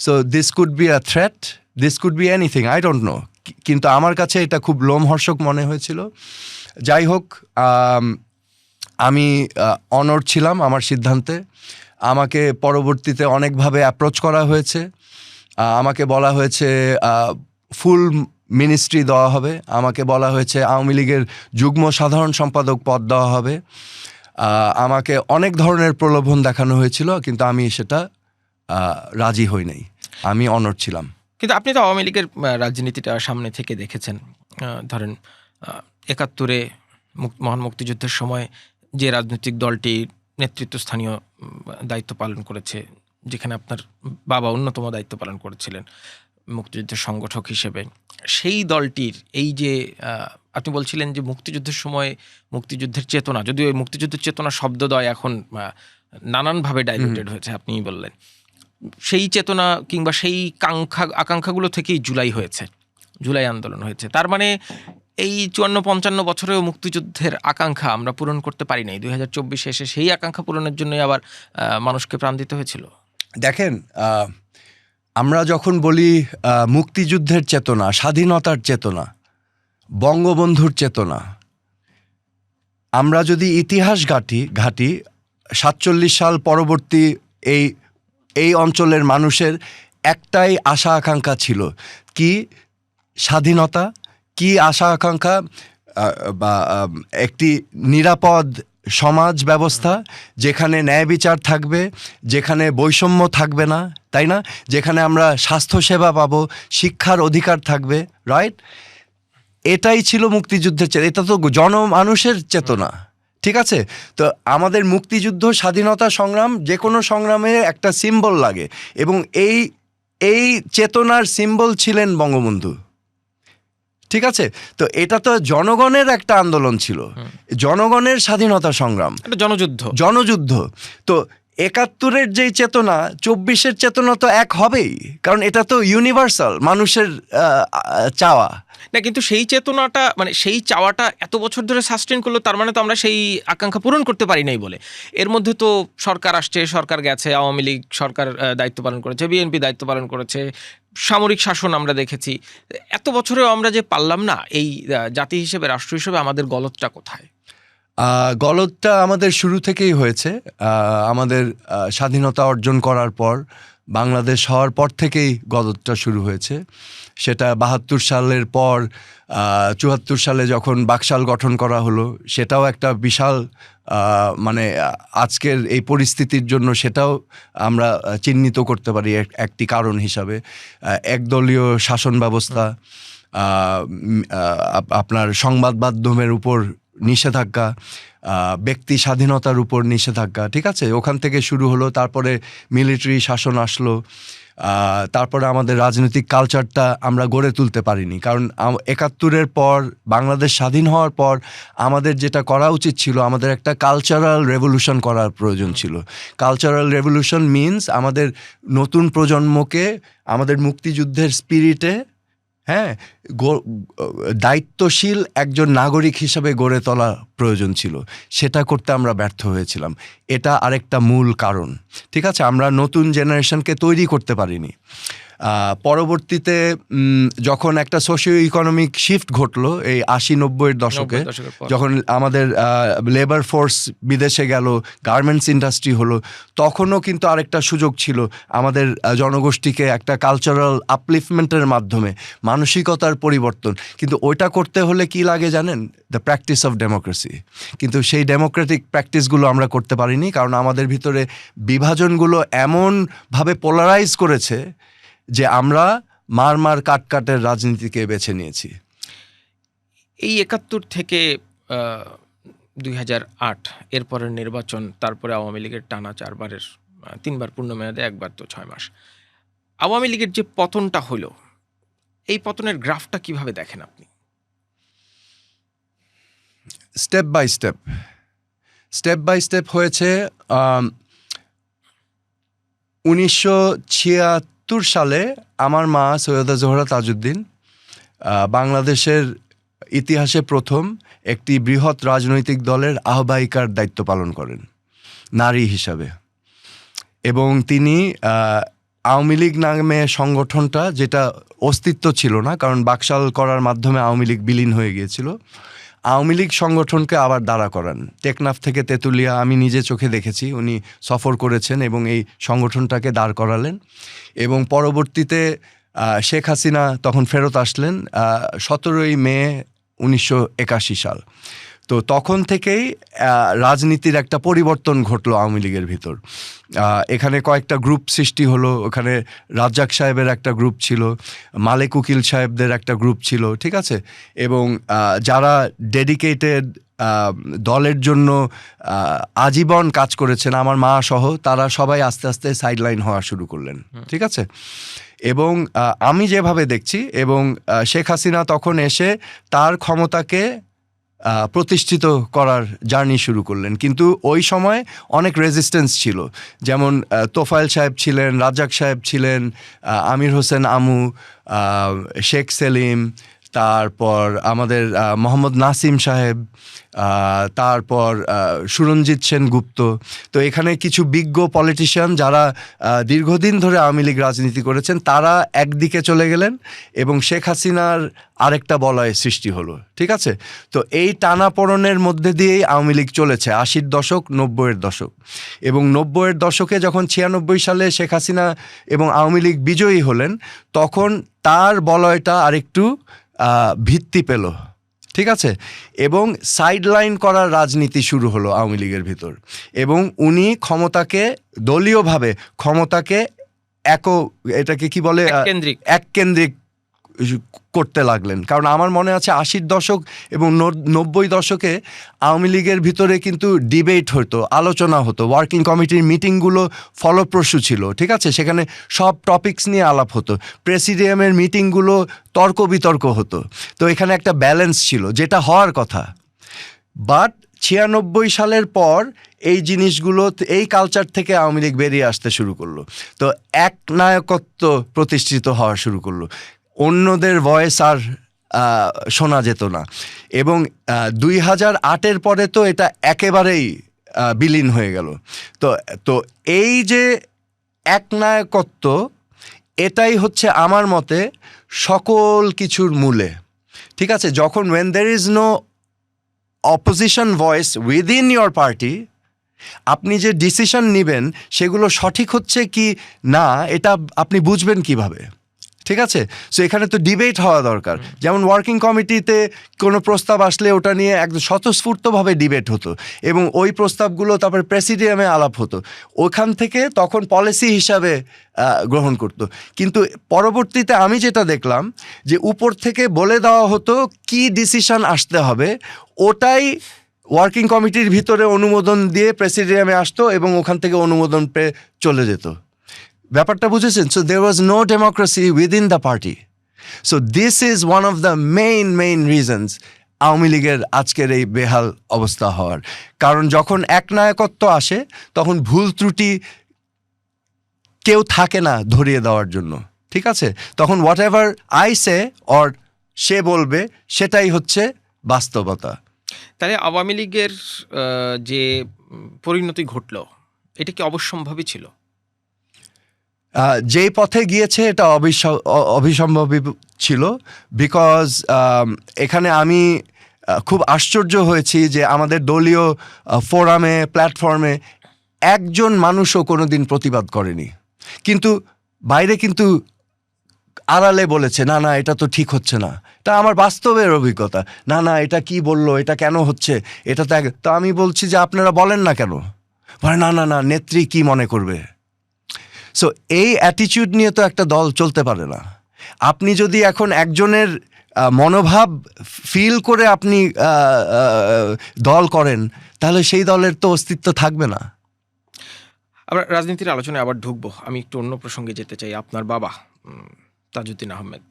So this could be a threat, this could be anything, I don't know, কিন্তু আমার কাছে এটা খুব লোমহর্ষক মনে হয়েছিল। যাই হোক, আমি অনড় ছিলাম আমার সিদ্ধান্তে। আমাকে পরবর্তীতে অনেকভাবে অ্যাপ্রোচ করা হয়েছে, আমাকে বলা হয়েছে ফুল মিনিস্ট্রি দেওয়া হবে, আমাকে বলা হয়েছে আওয়ামী লীগের যুগ্ম সাধারণ সম্পাদক পদ দেওয়া হবে, আমাকে অনেক ধরনের প্রলোভন দেখানো হয়েছিল, কিন্তু আমি সেটা রাজি হই নাই, আমি অনড় ছিলাম। কিন্তু আপনি তো আওয়ামী লীগের রাজনীতিটা সামনে থেকে দেখেছেন। ধরেন ৭১-এ মহান মুক্তিযুদ্ধের সময় যে রাজনৈতিক দলটি নেতৃত্বস্থানীয় দায়িত্ব পালন করেছে, যেখানে আপনার বাবা অন্যতম দায়িত্ব পালন করেছিলেন মুক্তিযুদ্ধের সংগঠক হিসেবে, সেই দলটির এই যে আপনি বলছিলেন যে মুক্তিযুদ্ধের সময় মুক্তিযুদ্ধের চেতনা, যদিও এই মুক্তিযুদ্ধের চেতনা শব্দদ্বয় এখন নানানভাবে ডাইলুটেড হয়েছে, আপনি বললেন, সেই চেতনা কিংবা সেই আকাঙ্ক্ষাগুলো থেকেই জুলাই হয়েছে, জুলাই আন্দোলন হয়েছে। তার মানে এই ৫৪-৫৫ বছরেও মুক্তিযুদ্ধের আকাঙ্ক্ষা আমরা পূরণ করতে পারি নাই। ২০২৪ এসে সেই আকাঙ্ক্ষা পূরণের জন্যই আবার মানুষকে প্রাণ দিতে হয়েছিল। দেখেন, আমরা যখন বলি মুক্তিযুদ্ধের চেতনা, স্বাধীনতার চেতনা, বঙ্গবন্ধুর চেতনা, আমরা যদি ইতিহাস ঘাঁটি ৪৭ সাল পরবর্তী এই অঞ্চলের মানুষের একটাই আশা আকাঙ্ক্ষা ছিল, কি? স্বাধীনতা। কি আশা আকাঙ্ক্ষা? বা একটি নিরাপদ সমাজ ব্যবস্থা, যেখানে ন্যায় বিচার থাকবে, যেখানে বৈষম্য থাকবে না, তাই না? যেখানে আমরা স্বাস্থ্যসেবা পাবো, শিক্ষার অধিকার থাকবে, রাইট? এটাই ছিল মুক্তিযুদ্ধের চেতনা, এটা তো জনমানুষের চেতনা, ঠিক আছে? তো আমাদের মুক্তিযুদ্ধ, স্বাধীনতা সংগ্রাম, যে কোনো সংগ্রামে একটা সিম্বল লাগে, এবং এই চেতনার সিম্বল ছিলেন বঙ্গবন্ধু, ঠিক আছে? তো এটা তো জনগণের একটা আন্দোলন ছিল, জনগণের স্বাধীনতা সংগ্রাম, জনযুদ্ধ। তো ৭১-এর যেই চেতনা, ২৪-এর চেতনা তো এক হবেই, কারণ এটা তো ইউনিভার্সাল, মানুষের চাওয়া না। কিন্তু সেই চেতনাটা, মানে সেই চাওয়াটা এত বছর ধরে সাস্টেন করলো, তার মানে তো আমরা সেই আকাঙ্ক্ষা পূরণ করতে পারি নাই বলে। এর মধ্যে তো সরকার আসছে, সরকার গেছে, আওয়ামী লীগ সরকার দায়িত্ব পালন করেছে, বিএনপি দায়িত্ব পালন করেছে, সামরিক শাসন আমরা দেখেছি। এত বছরেও আমরা যে পারলাম না, এই জাতি হিসেবে, রাষ্ট্র হিসেবে আমাদের গলতটা কোথায়? গলতটা আমাদের শুরু থেকেই হয়েছে। আমাদের স্বাধীনতা অর্জন করার পর, বাংলাদেশ হওয়ার পর থেকেই গলতটা শুরু হয়েছে। সেটা ৭২ সালের পর ৭৪ সালে যখন বাকশাল গঠন করা হলো, সেটাও একটা বিশাল, মানে আজকের এই পরিস্থিতির জন্য সেটাও আমরা চিহ্নিত করতে পারি একটি কারণ হিসাবে। একদলীয় শাসন ব্যবস্থা, আপনার সংবাদ মাধ্যমের উপর নিষেধাজ্ঞা, ব্যক্তি স্বাধীনতার উপর নিষেধাজ্ঞা, ঠিক আছে? ওখান থেকে শুরু হলো, তারপরে মিলিটারি শাসন আসলো, তারপরে আমাদের রাজনৈতিক কালচারটা আমরা গড়ে তুলতে পারিনি, কারণ ৭১-এর পর বাংলাদেশ স্বাধীন হওয়ার পর আমাদের যেটা করা উচিত ছিল, আমাদের একটা কালচারাল রেভলিউশন করার প্রয়োজন ছিল। কালচারাল রেভলিউশন মিনস আমাদের নতুন প্রজন্মকে আমাদের মুক্তিযুদ্ধের স্পিরিটে, হ্যাঁ, দায়িত্বশীল একজন নাগরিক হিসাবে গড়ে তোলা প্রয়োজন ছিল। সেটা করতে আমরা ব্যর্থ হয়েছিলাম। এটা আরেকটা মূল কারণ। ঠিক আছে, আমরা নতুন জেনারেশনকে তৈরি করতে পারিনি। পরবর্তীতে যখন একটা সোশিও ইকোনমিক শিফট ঘটলো এই ৮০-৯০-এর দশকে, যখন আমাদের লেবার ফোর্স বিদেশে গেল, গার্মেন্টস ইন্ডাস্ট্রি হলো, তখনও কিন্তু আরেকটা সুযোগ ছিল আমাদের জনগোষ্ঠীকে একটা কালচারাল আপলিফমেন্টের মাধ্যমে মানসিকতার পরিবর্তন। কিন্তু ওইটা করতে হলে কি লাগে জানেন? The practice of democracy. কিন্তু সেই ডেমোক্রেটিক প্র্যাকটিসগুলো আমরা করতে পারিনি, কারণ আমাদের ভিতরে বিভাজনগুলো এমনভাবে পোলারাইজ করেছে যে আমরা মার কাটের রাজনীতিকে বেছে নিয়েছি। এই ৭১ থেকে ২০০৮ এরপরের নির্বাচন, তারপরে আওয়ামী লীগের টানা 3বার পূর্ণমেয়াদে, 1বার তো 6 মাস, আওয়ামী লীগের যে পতনটা হলো, এই পতনের গ্রাফটা কিভাবে দেখেন আপনি? স্টেপ বাই স্টেপ হয়েছে। ১৯৭৬ সালে আমার মা সৈয়দা জোহরা তাজউদ্দিন বাংলাদেশের ইতিহাসে প্রথম একটি বৃহৎ রাজনৈতিক দলের আহ্বায়িকার দায়িত্ব পালন করেন নারী হিসাবে। এবং তিনি আওয়ামী লীগ নামে সংগঠনটা, যেটা অস্তিত্ব ছিল না, কারণ বাকশাল করার মাধ্যমে আওয়ামী লীগ বিলীন হয়ে গিয়েছিল, আওয়ামী লীগ সংগঠনকে আবার দাঁড়া করান। টেকনাফ থেকে তেঁতুলিয়া আমি নিজে চোখে দেখেছি, উনি সফর করেছেন এবং এই সংগঠনটাকে দাঁড় করালেন। এবং পরবর্তীতে শেখ হাসিনা তখন ফেরত আসলেন 17ই মে 1981 সাল। তো তখন থেকেই রাজনীতির একটা পরিবর্তন ঘটলো আওয়ামী লীগের ভিতর। এখানে কয়েকটা গ্রুপ সৃষ্টি হলো। ওখানে রাজ্জাক সাহেবের একটা গ্রুপ ছিল, মালেক উকিল সাহেবদের একটা গ্রুপ ছিল, ঠিক আছে। এবং যারা ডেডিকেটেড দলের জন্য আজীবন কাজ করেছেন, আমার মা সহ, তারা সবাই আস্তে আস্তে সাইডলাইন হওয়া শুরু করলেন, ঠিক আছে। এবং আমি যেভাবে দেখছি, এবং শেখ হাসিনা তখন এসে তার ক্ষমতাকে প্রতিষ্ঠিত করার জার্নি শুরু করলেন। কিন্তু ওই সময় অনেক রেজিস্ট্যান্স ছিল, যেমন তোফায়েল সাহেব ছিলেন, রাজ্জাক সাহেব ছিলেন, আমির হোসেন আমু, শেখ সেলিম, তারপর আমাদের মোহাম্মদ নাসিম সাহেব, তারপর সুরঞ্জিত সেনগুপ্ত। তো এখানে কিছু বিজ্ঞ পলিটিশিয়ান যারা দীর্ঘদিন ধরে আওয়ামী লীগ রাজনীতি করেছেন, তারা একদিকে চলে গেলেন এবং শেখ হাসিনার আরেকটা বলয় সৃষ্টি হলো, ঠিক আছে। তো এই টানাপোড়েনের মধ্যে দিয়েই আওয়ামী লীগ চলেছে ৮০-এর দশক, ৯০-এর দশক। এবং ৯০-এর দশকে যখন ৯৬ সালে শেখ হাসিনা এবং আওয়ামী লীগ বিজয়ী হলেন, তখন তার বলয়টা আরেকটু ভিত্তি পেল, ঠিক আছে। এবং সাইডলাইন করার রাজনীতি শুরু হলো আওয়ামী লীগের ভিতর। এবং উনি ক্ষমতাকে দলীয়ভাবে ক্ষমতাকে এটাকে কি বলে, এককেন্দ্রিক করতে লাগলেন। কারণ আমার মনে আছে ৮০-এর দশক এবং ৯০ দশকে আওয়ামী লীগের ভিতরে কিন্তু ডিবেট হতো, আলোচনা হতো, ওয়ার্কিং কমিটির মিটিংগুলো ফলপ্রসূ ছিল, ঠিক আছে। সেখানে সব টপিকস নিয়ে আলাপ হতো, প্রেসিডিয়ামের মিটিংগুলো তর্ক বিতর্ক হতো। তো এখানে একটা ব্যালেন্স ছিল, যেটা হওয়ার কথা। বাট ৯৬ সালের পর এই জিনিসগুলো, এই কালচার থেকে আওয়ামী লীগ বেরিয়ে আসতে শুরু করলো। তো একনায়কত্ব প্রতিষ্ঠিত হওয়া শুরু করলো, অন্যদের ভয়েস আর শোনা যেত না। এবং ২০০৮-এর পরে তো এটা একেবারেই বিলীন হয়ে গেল। তো এই যে একনায়কত্ব, এটাই হচ্ছে আমার মতে সকল কিছুর মূলে, ঠিক আছে। যখন when there is no opposition voice within your party, আপনি যে ডিসিশন নেবেন সেগুলো সঠিক হচ্ছে কি না, এটা আপনি বুঝবেন কিভাবে, ঠিক আছে। সো এখানে তো ডিবেট হওয়া দরকার। যেমন ওয়ার্কিং কমিটিতে কোনো প্রস্তাব আসলে ওটা নিয়ে একদম স্বতঃস্ফূর্তভাবে ডিবেট হতো এবং ওই প্রস্তাবগুলো তারপরে প্রেসিডিয়ামে আলাপ হতো, ওখান থেকে তখন পলিসি হিসাবে গ্রহণ করতো। কিন্তু পরবর্তীতে আমি যেটা দেখলাম যে উপর থেকে বলে দেওয়া হতো কি ডিসিশন আসতে হবে, ওটাই ওয়ার্কিং কমিটির ভিতরে অনুমোদন দিয়ে প্রেসিডিয়ামে আসতো এবং ওখান থেকে অনুমোদন পেয়ে চলে যেত। ব্যাপারটা বুঝেছেন? So there was no democracy within the party. So this is one of the main reasons Awami লীগের আজকের এই বেহাল অবস্থা হওয়ার কারণ। যখন একনায়কত্ব আসে তখন ভুল ত্রুটি কেউ থাকে না ধরিয়ে দেওয়ার জন্য, ঠিক আছে? তখন whatever I say or say বলবে সেটাই হচ্ছে বাস্তবতা। তাহলে আওয়ামী লীগের যে পরিণতি ঘটলো এটা কি অবশ্যম্ভাবী ছিল? যেই পথে গিয়েছে এটা অবিসম্ভবী ছিল, বিকজ এখানে আমি খুব আশ্চর্য হয়েছি যে আমাদের দলীয় ফোরামে প্ল্যাটফর্মে একজন মানুষও কোনোদিন প্রতিবাদ করেনি, কিন্তু বাইরে কিন্তু আড়ালে বলেছে না না এটা তো ঠিক হচ্ছে না। তা আমার বাস্তবের অভিজ্ঞতা, না না এটা কি বললো, এটা কেন হচ্ছে, এটা তো আমি বলছি যে আপনারা বলেন না কেন, বলে না না না নেত্রী কি মনে করবে। সো এই অ্যাটিটিউড নিয়ে তো একটা দল চলতে পারে না। আপনি যদি এখন একজনের মনোভাব ফিল করে আপনি দল করেন তাহলে সেই দলের তো অস্তিত্ব থাকবে না। আমরা রাজনীতির আলোচনায় আবার ঢুকবো, আমি একটু অন্য প্রসঙ্গে যেতে চাই। আপনার বাবা তাজউদ্দিন আহমেদ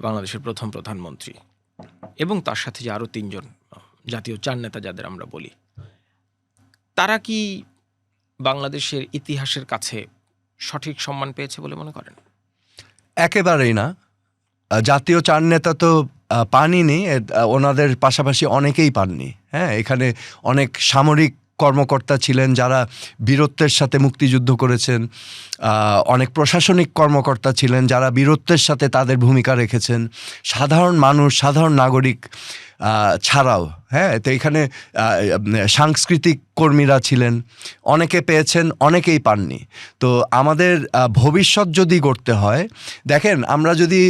বাংলাদেশের প্রথম প্রধানমন্ত্রী এবং তার সাথে যে আরও 3 জন জাতীয় 4 নেতা যাদের আমরা বলি, তারা কি বাংলাদেশের ইতিহাসের কাছে সঠিক সম্মান পেয়েছে বলে মনে করেন? একেবারেই না। জাতীয় 4 নেতা তো পাননি, ওনাদের পাশাপাশি অনেকেই পাননি। হ্যাঁ, এখানে অনেক সামরিক কর্মকর্তা ছিলেন যারা বীরত্বের সাথে মুক্তিযুদ্ধ করেছেন, অনেক প্রশাসনিক কর্মকর্তা ছিলেন যারা বীরত্বের সাথে তাদের ভূমিকা রেখেছেন, সাধারণ মানুষ সাধারণ নাগরিক ছাড়াও। হ্যাঁ, তো এখানে সাংস্কৃতিক কর্মীরা ছিলেন, অনেকে পেয়েছেন অনেকেই পাননি। তো আমাদের ভবিষ্যৎ যদি গড়তে হয়, দেখেন আমরা যদি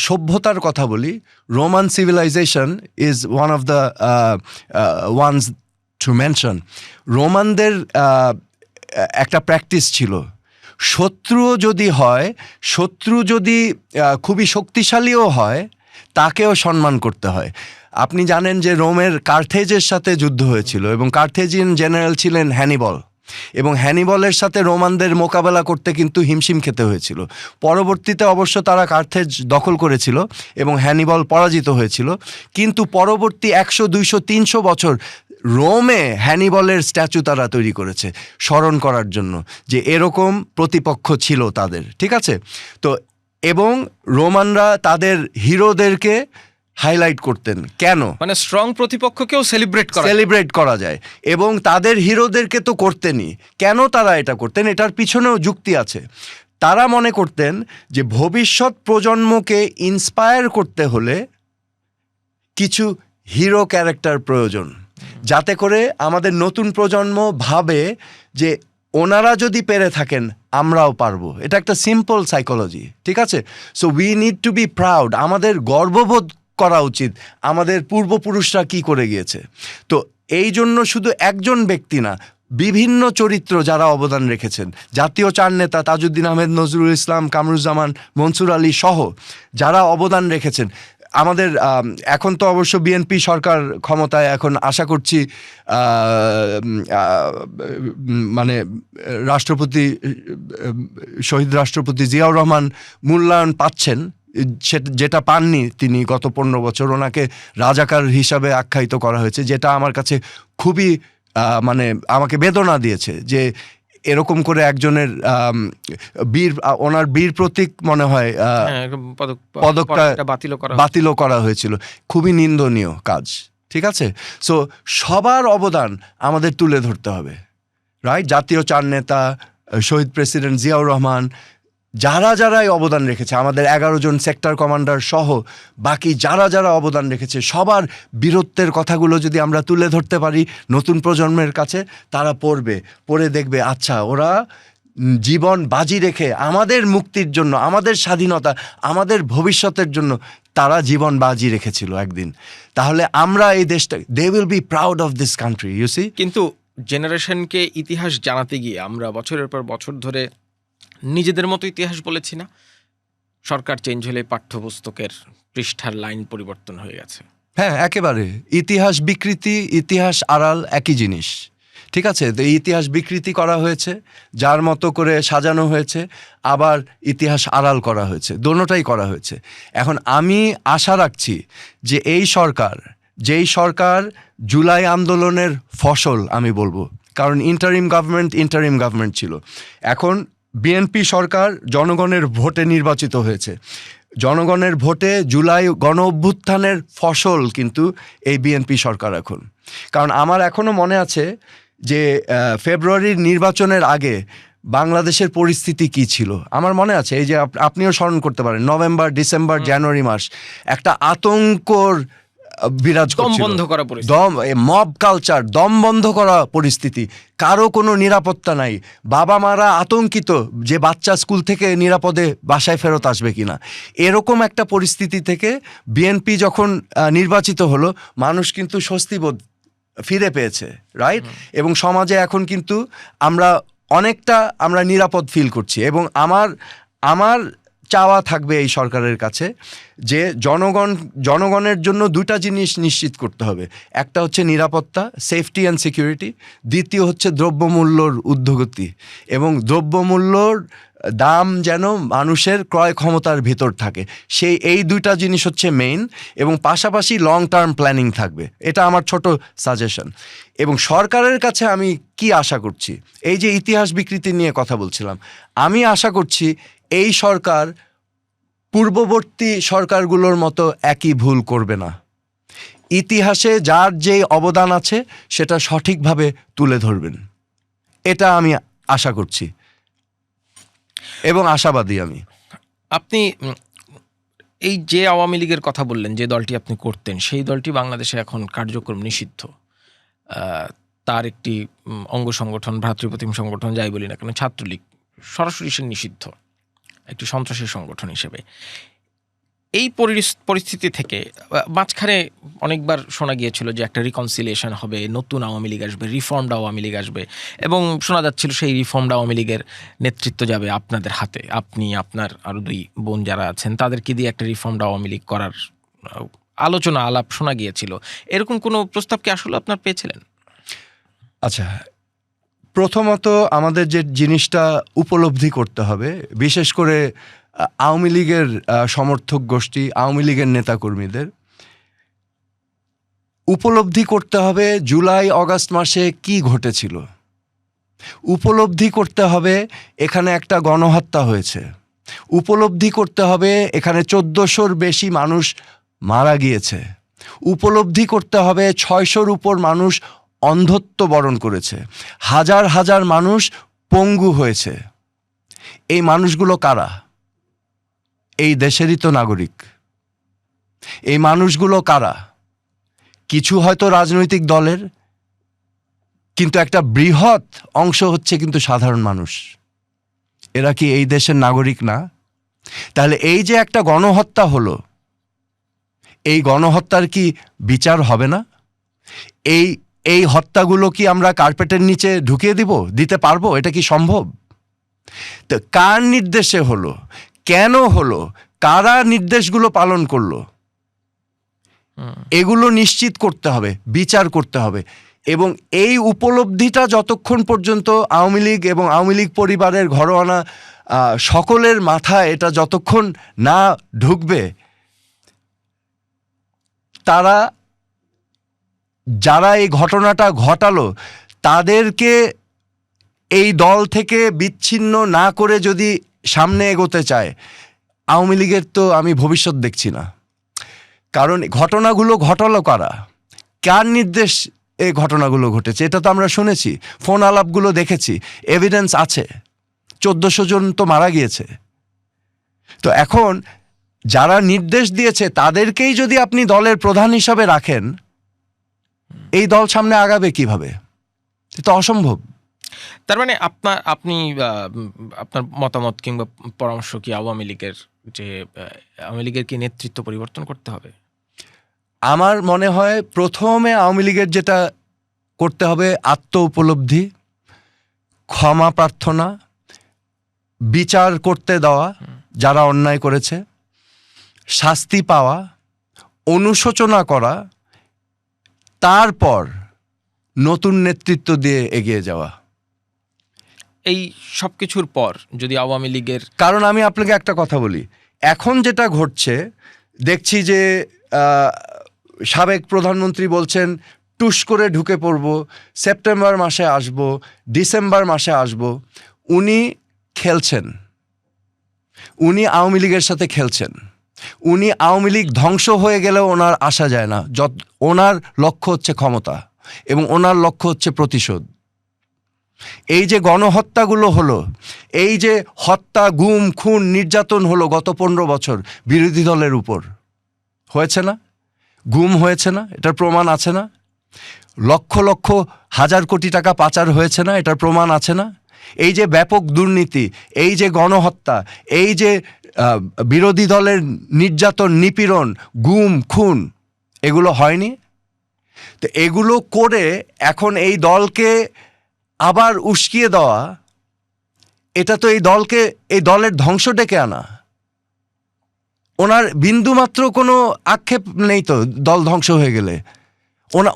সভ্যতার কথা বলি, Roman civilization is one of the ones to mention. রোমানদের একটা প্র্যাকটিস ছিল, শত্রুও যদি হয়, শত্রু যদি খুবই শক্তিশালীও হয়, তাকেও সম্মান করতে হয়। আপনি জানেন যে রোমের কার্থেজের সাথে যুদ্ধ হয়েছিল এবং কার্থেজিয়ান জেনারেল ছিলেন হ্যানিবল, এবং হ্যানিবলের সাথে রোমানদের মোকাবেলা করতে কিন্তু হিমশিম খেতে হয়েছিল। পরবর্তীতে অবশ্য তারা কার্থেজ দখল করেছিল এবং হ্যানিবল পরাজিত হয়েছিল, কিন্তু পরবর্তী 100, 200, 300 বছর রোমে হ্যানিবলের স্ট্যাচু তারা তৈরি করেছে স্মরণ করার জন্য যে এরকম প্রতিপক্ষ ছিল তাদের, ঠিক আছে? তো এবং রোমানরা তাদের হিরোদেরকে হাইলাইট করতেন। কেন? মানে স্ট্রং প্রতিপক্ষকেও সেলিব্রেট করা যায়, এবং তাদের হিরোদেরকে তো করতেনই। কেন তারা এটা করতেন? এটার পিছনেও যুক্তি আছে। তারা মনে করতেন যে ভবিষ্যৎ প্রজন্মকে ইন্সপায়ার করতে হলে কিছু হিরো ক্যারেক্টার প্রয়োজন, যাতে করে আমাদের নতুন প্রজন্ম ভাবে যে ওনারা যদি পেরে থাকেন আমরাও পারবো। এটা একটা সিম্পল সাইকোলজি, ঠিক আছে? So we need to be proud. আমাদের গর্ববোধ করা উচিত আমাদের পূর্বপুরুষরা কি করে গিয়েছে। তো এই জন্য শুধু একজন ব্যক্তি না, বিভিন্ন চরিত্র যারা অবদান রেখেছেন, জাতীয় 4 নেতা তাজউদ্দিন আহমেদ, নজরুল ইসলাম, কামরুজ্জামান, মনসুর আলী সহ যারা অবদান রেখেছেন। আমাদের এখন তো অবশ্য বিএনপি সরকার ক্ষমতায়, এখন আশা করছি মানে রাষ্ট্রপতি, শহীদ রাষ্ট্রপতি জিয়াউর রহমান মূল্যায়ন পাচ্ছেন, যেটা পাননি তিনি গত 15 বছর। ওনাকে রাজাকার হিসাবে আখ্যায়িত করা হয়েছে, যেটা আমার কাছে খুবই মানে আমাকে বেদনা দিয়েছে যে এরকম করে একজনের ওনার বীর প্রতীক মনে হয় পদকটা বাতিলও করা হয়েছিল। খুবই নিন্দনীয় কাজ, ঠিক আছে? সো সবার অবদান আমাদের তুলে ধরতে হবে, রাইট? জাতীয় 4 নেতা, শহীদ প্রেসিডেন্ট জিয়াউর রহমান, যারাই অবদান রেখেছে, আমাদের 11 জন সেক্টর কমান্ডার সহ বাকি যারা অবদান রেখেছে, সবার বীরত্বের কথাগুলো যদি আমরা তুলে ধরতে পারি নতুন প্রজন্মের কাছে, তারা পড়ে দেখবে আচ্ছা ওরা জীবন বাজি রেখে আমাদের মুক্তির জন্য, আমাদের স্বাধীনতা, আমাদের ভবিষ্যতের জন্য তারা জীবন বাজি রেখেছিল একদিন। তাহলে আমরা এই দেশটা, they will be proud of this country, you see. কিন্তু জেনারেশনকে ইতিহাস জানাতে গিয়ে আমরা বছরের পর বছর ধরে নিজেদের মতো ইতিহাস বলেছি না? সরকার চেঞ্জ হলে পাঠ্যপুস্তকের পৃষ্ঠার লাইন পরিবর্তন হয়ে গেছে। হ্যাঁ, একেবারে। ইতিহাস বিকৃতি, ইতিহাস আড়াল একই জিনিস, ঠিক আছে, তো এই ইতিহাস বিকৃতি করা হয়েছে, যার মতো করে সাজানো হয়েছে, আবার ইতিহাস আড়াল করা হয়েছে, দোনোটাই করা হয়েছে। এখন আমি আশা রাখছি যে এই সরকার, যেই সরকার জুলাই আন্দোলনের ফসল আমি বলবো, কারণ ইন্টারিম গভর্নমেন্ট ছিল, এখন বিএনপি সরকার জনগণের ভোটে নির্বাচিত হয়েছে, জনগণের ভোটে জুলাই গণ অভ্যুত্থানের ফসল কিন্তু এই বিএনপি সরকার এখন। কারণ আমার এখনও মনে আছে যে ফেব্রুয়ারির নির্বাচনের আগে বাংলাদেশের পরিস্থিতি কি ছিল, আমার মনে আছে। এই যে আপনিও স্মরণ করতে পারেন, নভেম্বর, ডিসেম্বর, জানুয়ারি মাস একটা আতঙ্কর বিরাজ করছিল, মব কালচার, দম বন্ধ করা পরিস্থিতি, কারো কোনো নিরাপত্তা নাই, বাবা মারা আতঙ্কিত যে বাচ্চা স্কুল থেকে নিরাপদে বাসায় ফেরত আসবে কিনা। এরকম একটা পরিস্থিতি থেকে বিএনপি যখন নির্বাচিত হলো, মানুষ কিন্তু স্বস্তিবোধ ফিরে পেয়েছে, রাইট? এবং সমাজে এখন কিন্তু আমরা নিরাপদ ফিল করছি। এবং আমার চাওয়া থাকবে এই সরকারের কাছে যে জনগণের জন্য দুটা জিনিস নিশ্চিত করতে হবে। একটা হচ্ছে নিরাপত্তা, সেফটি অ্যান্ড সিকিউরিটি, দ্বিতীয় হচ্ছে দ্রব্যমূল্যর ঊর্ধ্বগতি, এবং দ্রব্যমূল্যর দাম যেন মানুষের ক্রয় ক্ষমতার ভিতর থাকে, এই দুইটা জিনিস হচ্ছে মেইন। এবং পাশাপাশি লং টার্ম প্ল্যানিং থাকবে, এটা আমার ছোট সাজেশন। এবং সরকারের কাছে আমি কি আশা করছি, এই যে ইতিহাস বিকৃতি নিয়ে কথা বলছিলাম, আমি আশা করছি এই সরকার পূর্ববর্তী সরকারগুলোর মতো একই ভুল করবে না। ইতিহাসে যার যেই অবদান আছে সেটা সঠিকভাবে তুলে ধরবেন, এটা আমি আশা করছি এবং আশাবাদী আমি। আপনি এই যে আওয়ামী লীগের কথা বললেন, যে দলটি আপনি করতেন, সেই দলটি বাংলাদেশে এখন কার্যক্রম নিষিদ্ধ। তার একটি অঙ্গ সংগঠন, ভ্রাতৃপ্রতিম সংগঠন, যাই বলি না কেন, ছাত্রলীগ সরাসরি নিষিদ্ধ একটি সন্ত্রাসী সংগঠন হিসেবে। এই পরিস্থিতি থেকে মাঝখানে অনেকবার শোনা গিয়েছিল যে একটা রিকনসিলিয়েশন হবে, নতুন আওয়ামী লীগ আসবে, রিফর্মড আওয়ামী লীগ আসবে, এবং শোনা যাচ্ছিল সেই রিফর্মড আওয়ামী লীগের নেতৃত্ব যাবে আপনাদের হাতে। আপনি, আপনার আরও দুই বোন যারা আছেন, তাদেরকে দিয়ে একটা রিফর্মড আওয়ামী লীগ করার আলাপ শোনা গিয়েছিল। এরকম কোনো প্রস্তাব কি আসলে আপনার পেয়েছিলেন? আচ্ছা, প্রথমত আমাদের যে জিনিসটা উপলব্ধি করতে হবে, বিশেষ করে আওয়ামী লীগের সমর্থক গোষ্ঠী, আওয়ামী লীগের নেতাকর্মীদের উপলব্ধি করতে হবে জুলাই আগস্ট মাসে কি ঘটেছিল। উপলব্ধি করতে হবে এখানে একটা গণহত্যা হয়েছে। উপলব্ধি করতে হবে এখানে 1400-র বেশি মানুষ মারা গিয়েছে। উপলব্ধি করতে হবে 600-র উপর মানুষ অন্ধত্ব বরণ করেছে, হাজার হাজার মানুষ পঙ্গু হয়েছে। এই মানুষগুলো কারা? এই দেশেরই তো নাগরিক। এই মানুষগুলো কারা? কিছু হয়তো রাজনৈতিক দলের, কিন্তু একটা বৃহৎ অংশ হচ্ছে কিন্তু সাধারণ মানুষ। এরা কি এই দেশের নাগরিক না? তাহলে এই যে একটা গণহত্যা হলো, এই গণহত্যার কি বিচার হবে না? এই হত্যাগুলো কি আমরা কার্পেটের নিচে ঢুকিয়ে দিতে পারবো? এটা কি সম্ভব? তো কার নির্দেশে হলো, কেন হলো, কারা নির্দেশগুলো পালন করলো, এগুলো নিশ্চিত করতে হবে, বিচার করতে হবে। এবং এই উপলব্ধিটা যতক্ষণ পর্যন্ত আওয়ামী লীগ এবং আওয়ামী লীগ পরিবারের ঘরোয়ানা সকলের মাথায় এটা যতক্ষণ না ঢুকবে, যারা এই ঘটনাটা ঘটালো তাদেরকে এই দল থেকে বিচ্ছিন্ন না করে যদি সামনে এগোতে চায়, আওয়ামী লীগের তো আমি ভবিষ্যৎ দেখছি না। কারণ ঘটনাগুলো ঘটালো কারা, কার নির্দেশ এই ঘটনাগুলো ঘটেছে, এটা তো আমরা শুনেছি, ফোন আলাপগুলো দেখেছি, এভিডেন্স আছে। 1400 জন তো মারা গিয়েছে। তো এখন যারা নির্দেশ দিয়েছে তাদেরকেই যদি আপনি দলের প্রধান হিসাবে রাখেন, এই দল সামনে আগাবে কিভাবে? এটা অসম্ভব। তার মানে আপনি আপনার মতামত কিংবা পরামর্শ কি আওয়ামী লীগের কি নেতৃত্ব পরিবর্তন করতে হবে? আমার মনে হয় প্রথমে আওয়ামী লীগের যেটা করতে হবে, আত্ম উপলব্ধি, ক্ষমা প্রার্থনা, বিচার করতে দেওয়া যারা অন্যায় করেছে, শাস্তি পাওয়া, অনুশোচনা করা, তারপর নতুন নেতৃত্ব দিয়ে এগিয়ে যাওয়া। এই সব কিছুর পর যদি আওয়ামী লীগের, কারণ আমি আপনাকে একটা কথা বলি, এখন যেটা ঘটছে দেখছি যে সাবেক প্রধানমন্ত্রী বলছেন টুস করে ঢুকে পড়ব, সেপ্টেম্বর মাসে আসব, ডিসেম্বর মাসে আসব। উনি খেলছেন, উনি আওয়ামী লীগের সাথে খেলছেন। উনি আওয়ামী লীগ ধ্বংস হয়ে গেলেও ওনার আসা যায় না। ওনার লক্ষ্য হচ্ছে ক্ষমতা এবং ওনার লক্ষ্য হচ্ছে প্রতিশোধ। এই যে গণহত্যাগুলো হলো, এই যে হত্যা, গুম, খুন, নির্যাতন হলো গত 15 বছর বিরোধী দলের উপর, হয়েছে না? গুম হয়েছে না? এটার প্রমাণ আছে না? লক্ষ লক্ষ হাজার কোটি টাকা পাচার হয়েছে না? এটার প্রমাণ আছে না? এই যে ব্যাপক দুর্নীতি, এই যে গণহত্যা, এই যে বিরোধী দলের নির্যাতন, নিপীড়ন, গুম, খুন, এগুলো হয়নি? তো এগুলো করে এখন এই দলকে আবার উস্কিয়ে দেওয়া, এটা তো এই দলের ধ্বংস ডেকে আনা। ওনার বিন্দুমাত্র কোনো আক্ষেপ নেই তো দল ধ্বংস হয়ে গেলে।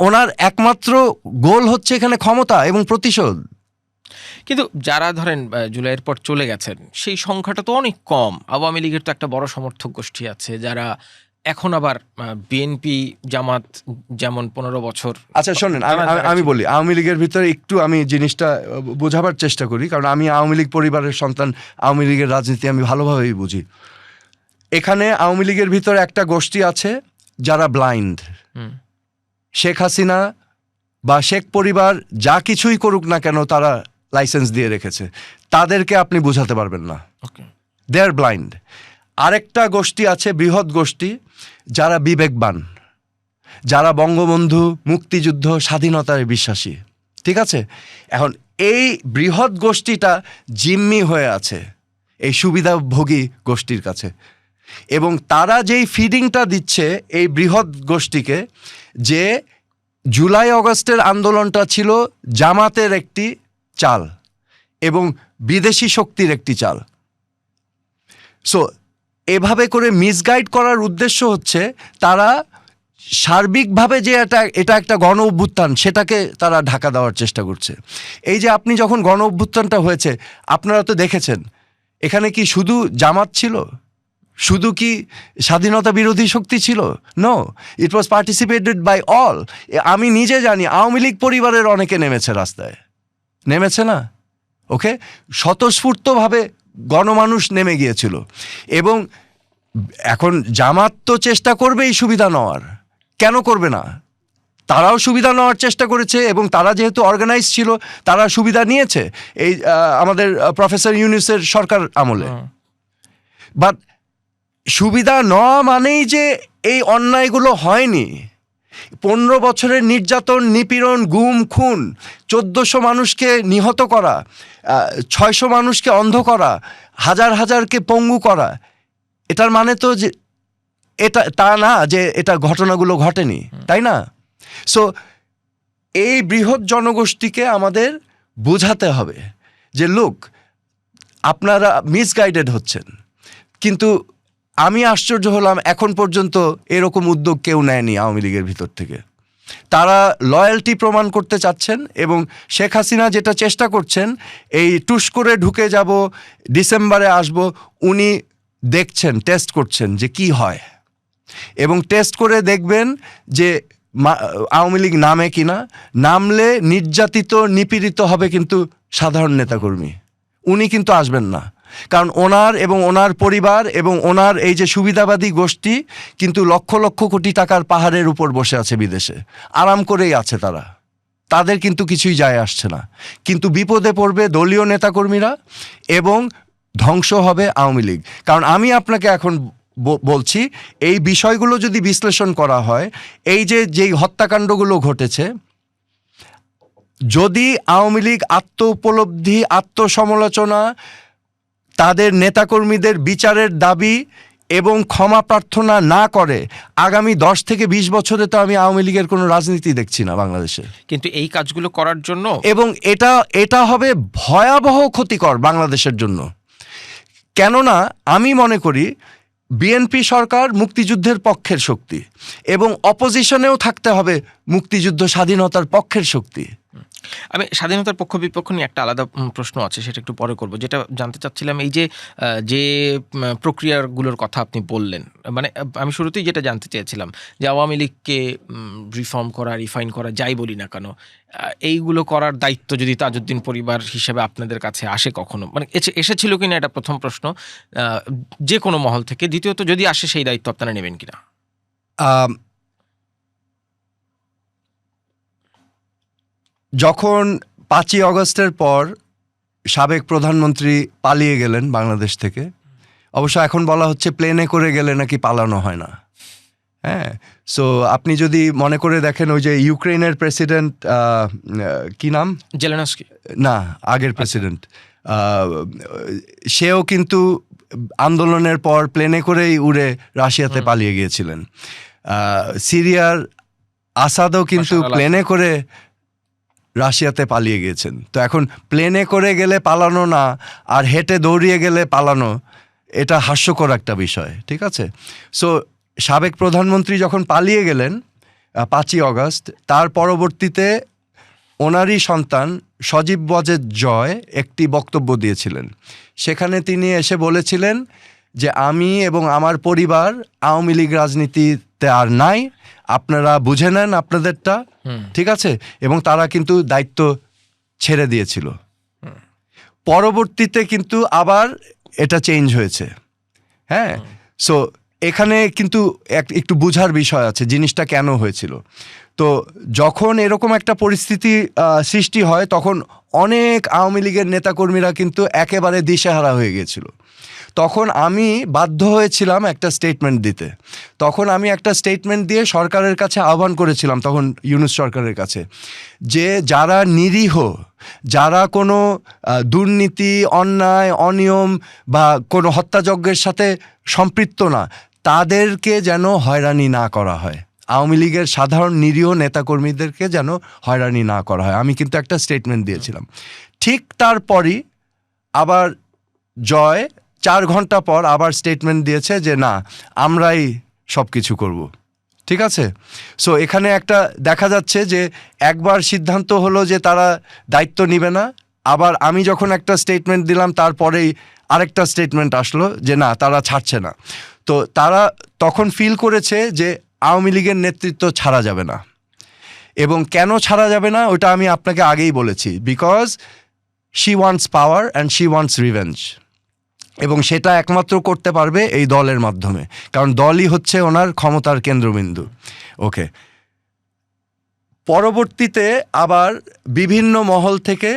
ওনার একমাত্র গোল হচ্ছে এখানে ক্ষমতা এবং প্রতিশোধ। কিন্তু যারা ধরেন জুলাইয়ের পর চলে গেছেন সেই সংখ্যাটা তো অনেক কম। আওয়ামী লীগের তো একটা বড় সমর্থক গোষ্ঠী আছে যারা এখন আবার বিএনপি, জামাত যেমন 15 বছর। আচ্ছা শোনেন, আমি বলি আওয়ামী লীগের ভিতরে একটু আমি জিনিসটা বোঝাবার চেষ্টা করি, কারণ আমি আওয়ামী লীগ পরিবারের সন্তান, আওয়ামী লীগের রাজনীতি আমি ভালোভাবেই বুঝি। এখানে আওয়ামী লীগের ভিতরে একটা গোষ্ঠী আছে যারা ব্লাইন্ড। শেখ হাসিনা বা শেখ পরিবার যা কিছুই করুক না কেন তারা লাইসেন্স দিয়ে রেখেছে, তাদেরকে আপনি বোঝাতে পারবেন না। দে আর ব্লাইন্ড। আরেকটা গোষ্ঠী আছে, বৃহৎ গোষ্ঠী, যারা বিবেকবান, যারা বঙ্গবন্ধু, মুক্তিযুদ্ধ, স্বাধীনতায় বিশ্বাসী। ঠিক আছে? এখন এই বৃহৎ গোষ্ঠীটা জিম্মি হয়ে আছে এই সুবিধাভোগী গোষ্ঠীর কাছে, এবং তারা যেই ফিডিংটা দিচ্ছে এই বৃহৎ গোষ্ঠীকে, যে জুলাই অগস্টের আন্দোলনটা ছিল জামাতের একটি চাল এবং বিদেশি শক্তির একটি চাল। সো এভাবে করে মিসগাইড করার উদ্দেশ্য হচ্ছে তারা সার্বিকভাবে যে এটা একটা গণ অভ্যুত্থান, সেটাকে তারা ঢাকা দেওয়ার চেষ্টা করছে। এই যে আপনি যখন গণ অভ্যুত্থানটা হয়েছে, আপনারা তো দেখেছেন এখানে কি শুধু জামাত ছিল? শুধু কি স্বাধীনতা বিরোধী শক্তি ছিল? No, it was participated by all. আমি নিজে জানি আওয়ামী লীগ পরিবারের অনেকে নেমেছে রাস্তায়, নেমেছে না? ওকে, স্বতঃস্ফূর্তভাবে গণমানুষ নেমে গিয়েছিল। এবং এখন জামাত তো চেষ্টা করবেই সুবিধা নেওয়ার, কেন করবে না? তারাও সুবিধা নেওয়ার চেষ্টা করেছে এবং তারা যেহেতু অর্গানাইজ ছিল তারা সুবিধা নিয়েছে এই আমাদের প্রফেসর ইউনূসের সরকার আমলে। বাট সুবিধা নেওয়া মানেই যে এই অন্যায়গুলো হয়নি। 15 বছরের নির্যাতন, নিপীড়ন, গুম, খুন, 1400 মানুষকে নিহত করা, 600 মানুষকে অন্ধ করা, হাজার হাজারকে পঙ্গু করা, এটার মানে তো যে এটা তা না যে এটা ঘটনাগুলো ঘটেনি, তাই না? সো এই বৃহৎ জনগোষ্ঠীকে আমাদের বোঝাতে হবে যে লুক, আপনারা মিসগাইডেড হচ্ছেন। কিন্তু আমি আশ্চর্য হলাম, এখন পর্যন্ত এরকম উদ্যোগ কেউ নেয়নি আওয়ামী লীগের ভিতর থেকে। তারা লয়্যালটি প্রমাণ করতে চাচ্ছেন এবং শেখ হাসিনা যেটা চেষ্টা করছেন, এই টুস করে ঢুকে যাব, ডিসেম্বরে আসব, উনি দেখছেন, টেস্ট করছেন যে কি হয়, এবং টেস্ট করে দেখবেন যে আওয়ামী লীগ নামে কিনা। নামলে নির্যাতিত, নিপীড়িত হবে কিন্তু সাধারণ নেতাকর্মী, উনি কিন্তু আসবেন না। কারণ ওনার এবং ওনার পরিবার এবং ওনার এই যে সুবিধাবাদী গোষ্ঠী কিন্তু লক্ষ লক্ষ কোটি টাকার পাহাড়ের উপর বসে আছে বিদেশে, আরাম করেই আছে তারা, তাদের কিন্তু কিছুই যায় আসছে না। কিন্তু বিপদে পড়বে দলীয় নেতাকর্মীরা এবং ধ্বংস হবে আওয়ামী লীগ। কারণ আমি আপনাকে এখন বলছি, এই বিষয়গুলো যদি বিশ্লেষণ করা হয়, এই যেই হত্যাকাণ্ডগুলো ঘটেছে, যদি আওয়ামী লীগ আত্মউপলব্ধি, আত্মসমালোচনা, তাদের নেতাকর্মীদের বিচারের দাবি এবং ক্ষমা প্রার্থনা না করে, আগামী 10 থেকে 20 বছরে তো আমি আওয়ামী লীগের কোনো রাজনীতি দেখছি না বাংলাদেশে। কিন্তু এই কাজগুলো করার জন্য, এবং এটা হবে ভয়াবহ ক্ষতিকর বাংলাদেশের জন্য। কেননা আমি মনে করি বিএনপি সরকার মুক্তিযুদ্ধের পক্ষের শক্তি এবং অপোজিশনেও থাকতে হবে মুক্তিযুদ্ধ স্বাধীনতার পক্ষের শক্তি। আমি স্বাধীনতার পক্ষ বিপক্ষ নিয়ে একটা আলাদা প্রশ্ন আছে, সেটা একটু পরে করব। যেটা জানতে চাচ্ছিলাম, এই যে প্রক্রিয়াগুলোর কথা আপনি বললেন, মানে আমি শুরুতেই যেটা জানতে চেয়েছিলাম যে আওয়ামী লীগকে রিফর্ম করা, রিফাইন করা, যাই বলি না কেন, এইগুলো করার দায়িত্ব যদি তাজউদ্দিন পরিবার হিসেবে আপনাদের কাছে আসে কখনো, মানে এসেছিল কিনা, এটা প্রথম প্রশ্ন, যে কোনো মহল থেকে। দ্বিতীয়ত, যদি আসে সেই দায়িত্ব আপনারা নেবেন কিনা? যখন 5ই আগস্টের পর সাবেক প্রধানমন্ত্রী পালিয়ে গেলেন বাংলাদেশ থেকে, অবশ্য এখন বলা হচ্ছে প্লেনে করে গেলে নাকি পালানো হয় না। হ্যাঁ, সো আপনি যদি মনে করে দেখেন, ওই যে ইউক্রেনের প্রেসিডেন্ট, কি নাম, জেলেনস্কি, না আগের প্রেসিডেন্ট, সেও কিন্তু আন্দোলনের পর প্লেনে করেই উড়ে রাশিয়াতে পালিয়ে গিয়েছিলেন। সিরিয়ার আসাদও কিন্তু প্লেনে করে রাশিয়াতে পালিয়ে গিয়েছেন। তো এখন প্লেনে করে গেলে পালানো না, আর হেঁটে দৌড়িয়ে গেলে পালানো, এটা হাস্যকর একটা বিষয়। ঠিক আছে, সো সাবেক প্রধানমন্ত্রী যখন পালিয়ে গেলেন 5ই আগস্ট, তার পরবর্তীতে ওনারই সন্তান সজীব ওয়াজেদ জয় একটি বক্তব্য দিয়েছিলেন। সেখানে তিনি এসে বলেছিলেন যে আমি এবং আমার পরিবার আওয়ামী লীগ রাজনীতিতে আর নাই, আপনারা বুঝে নেন আপনাদেরটা। ঠিক আছে, এবং তারা কিন্তু দায়িত্ব ছেড়ে দিয়েছিল। পরবর্তীতে কিন্তু আবার এটা চেঞ্জ হয়েছে। হ্যাঁ, সো এখানে কিন্তু একটু বোঝার বিষয় আছে জিনিসটা কেন হয়েছিল। তো যখন এরকম একটা পরিস্থিতি সৃষ্টি হয়, তখন অনেক আওয়ামী লীগের নেতাকর্মীরা কিন্তু একেবারে দিশেহারা হয়ে গিয়েছিল। তখন আমি বাধ্য হয়েছিলাম একটা স্টেটমেন্ট দিতে। তখন আমি একটা স্টেটমেন্ট দিয়ে সরকারের কাছে আহ্বান করেছিলাম, তখন ইউনূস সরকারের কাছে, যে যারা নিরীহ, যারা কোনো দুর্নীতি, অন্যায়, অনিয়ম বা কোনো হত্যাযজ্ঞের সাথে সম্পৃক্ত না, তাদেরকে যেন হয়রানি না করা হয়। আওয়ামী লীগের সাধারণ নিরীহ নেতাকর্মীদেরকে যেন হয়রানি না করা হয়। আমি কিন্তু একটা স্টেটমেন্ট দিয়েছিলাম। ঠিক তারপরই আবার জয় 4 ঘন্টা পর আবার স্টেটমেন্ট দিয়েছে যে না, আমরাই সব কিছু করব। ঠিক আছে, সো এখানে একটা দেখা যাচ্ছে যে একবার সিদ্ধান্ত হলো যে তারা দায়িত্ব নিবে না, আবার আমি যখন একটা স্টেটমেন্ট দিলাম তারপরেই আরেকটা স্টেটমেন্ট আসলো যে না, তারা ছাড়ছে না। তো তারা তখন ফিল করেছে যে আওয়ামী লীগের নেতৃত্ব ছাড়া যাবে না। এবং কেন ছাড়া যাবে না ওটা আমি আপনাকে আগেই বলেছি, because she wants power and she wants revenge. এবং সেটা একমাত্র করতে পারবে এই দলের মাধ্যমে, কারণ দলই হচ্ছে ওনার ক্ষমতার কেন্দ্রবিন্দু। ওকে, পরবর্তীতে আবার বিভিন্ন মহল থেকে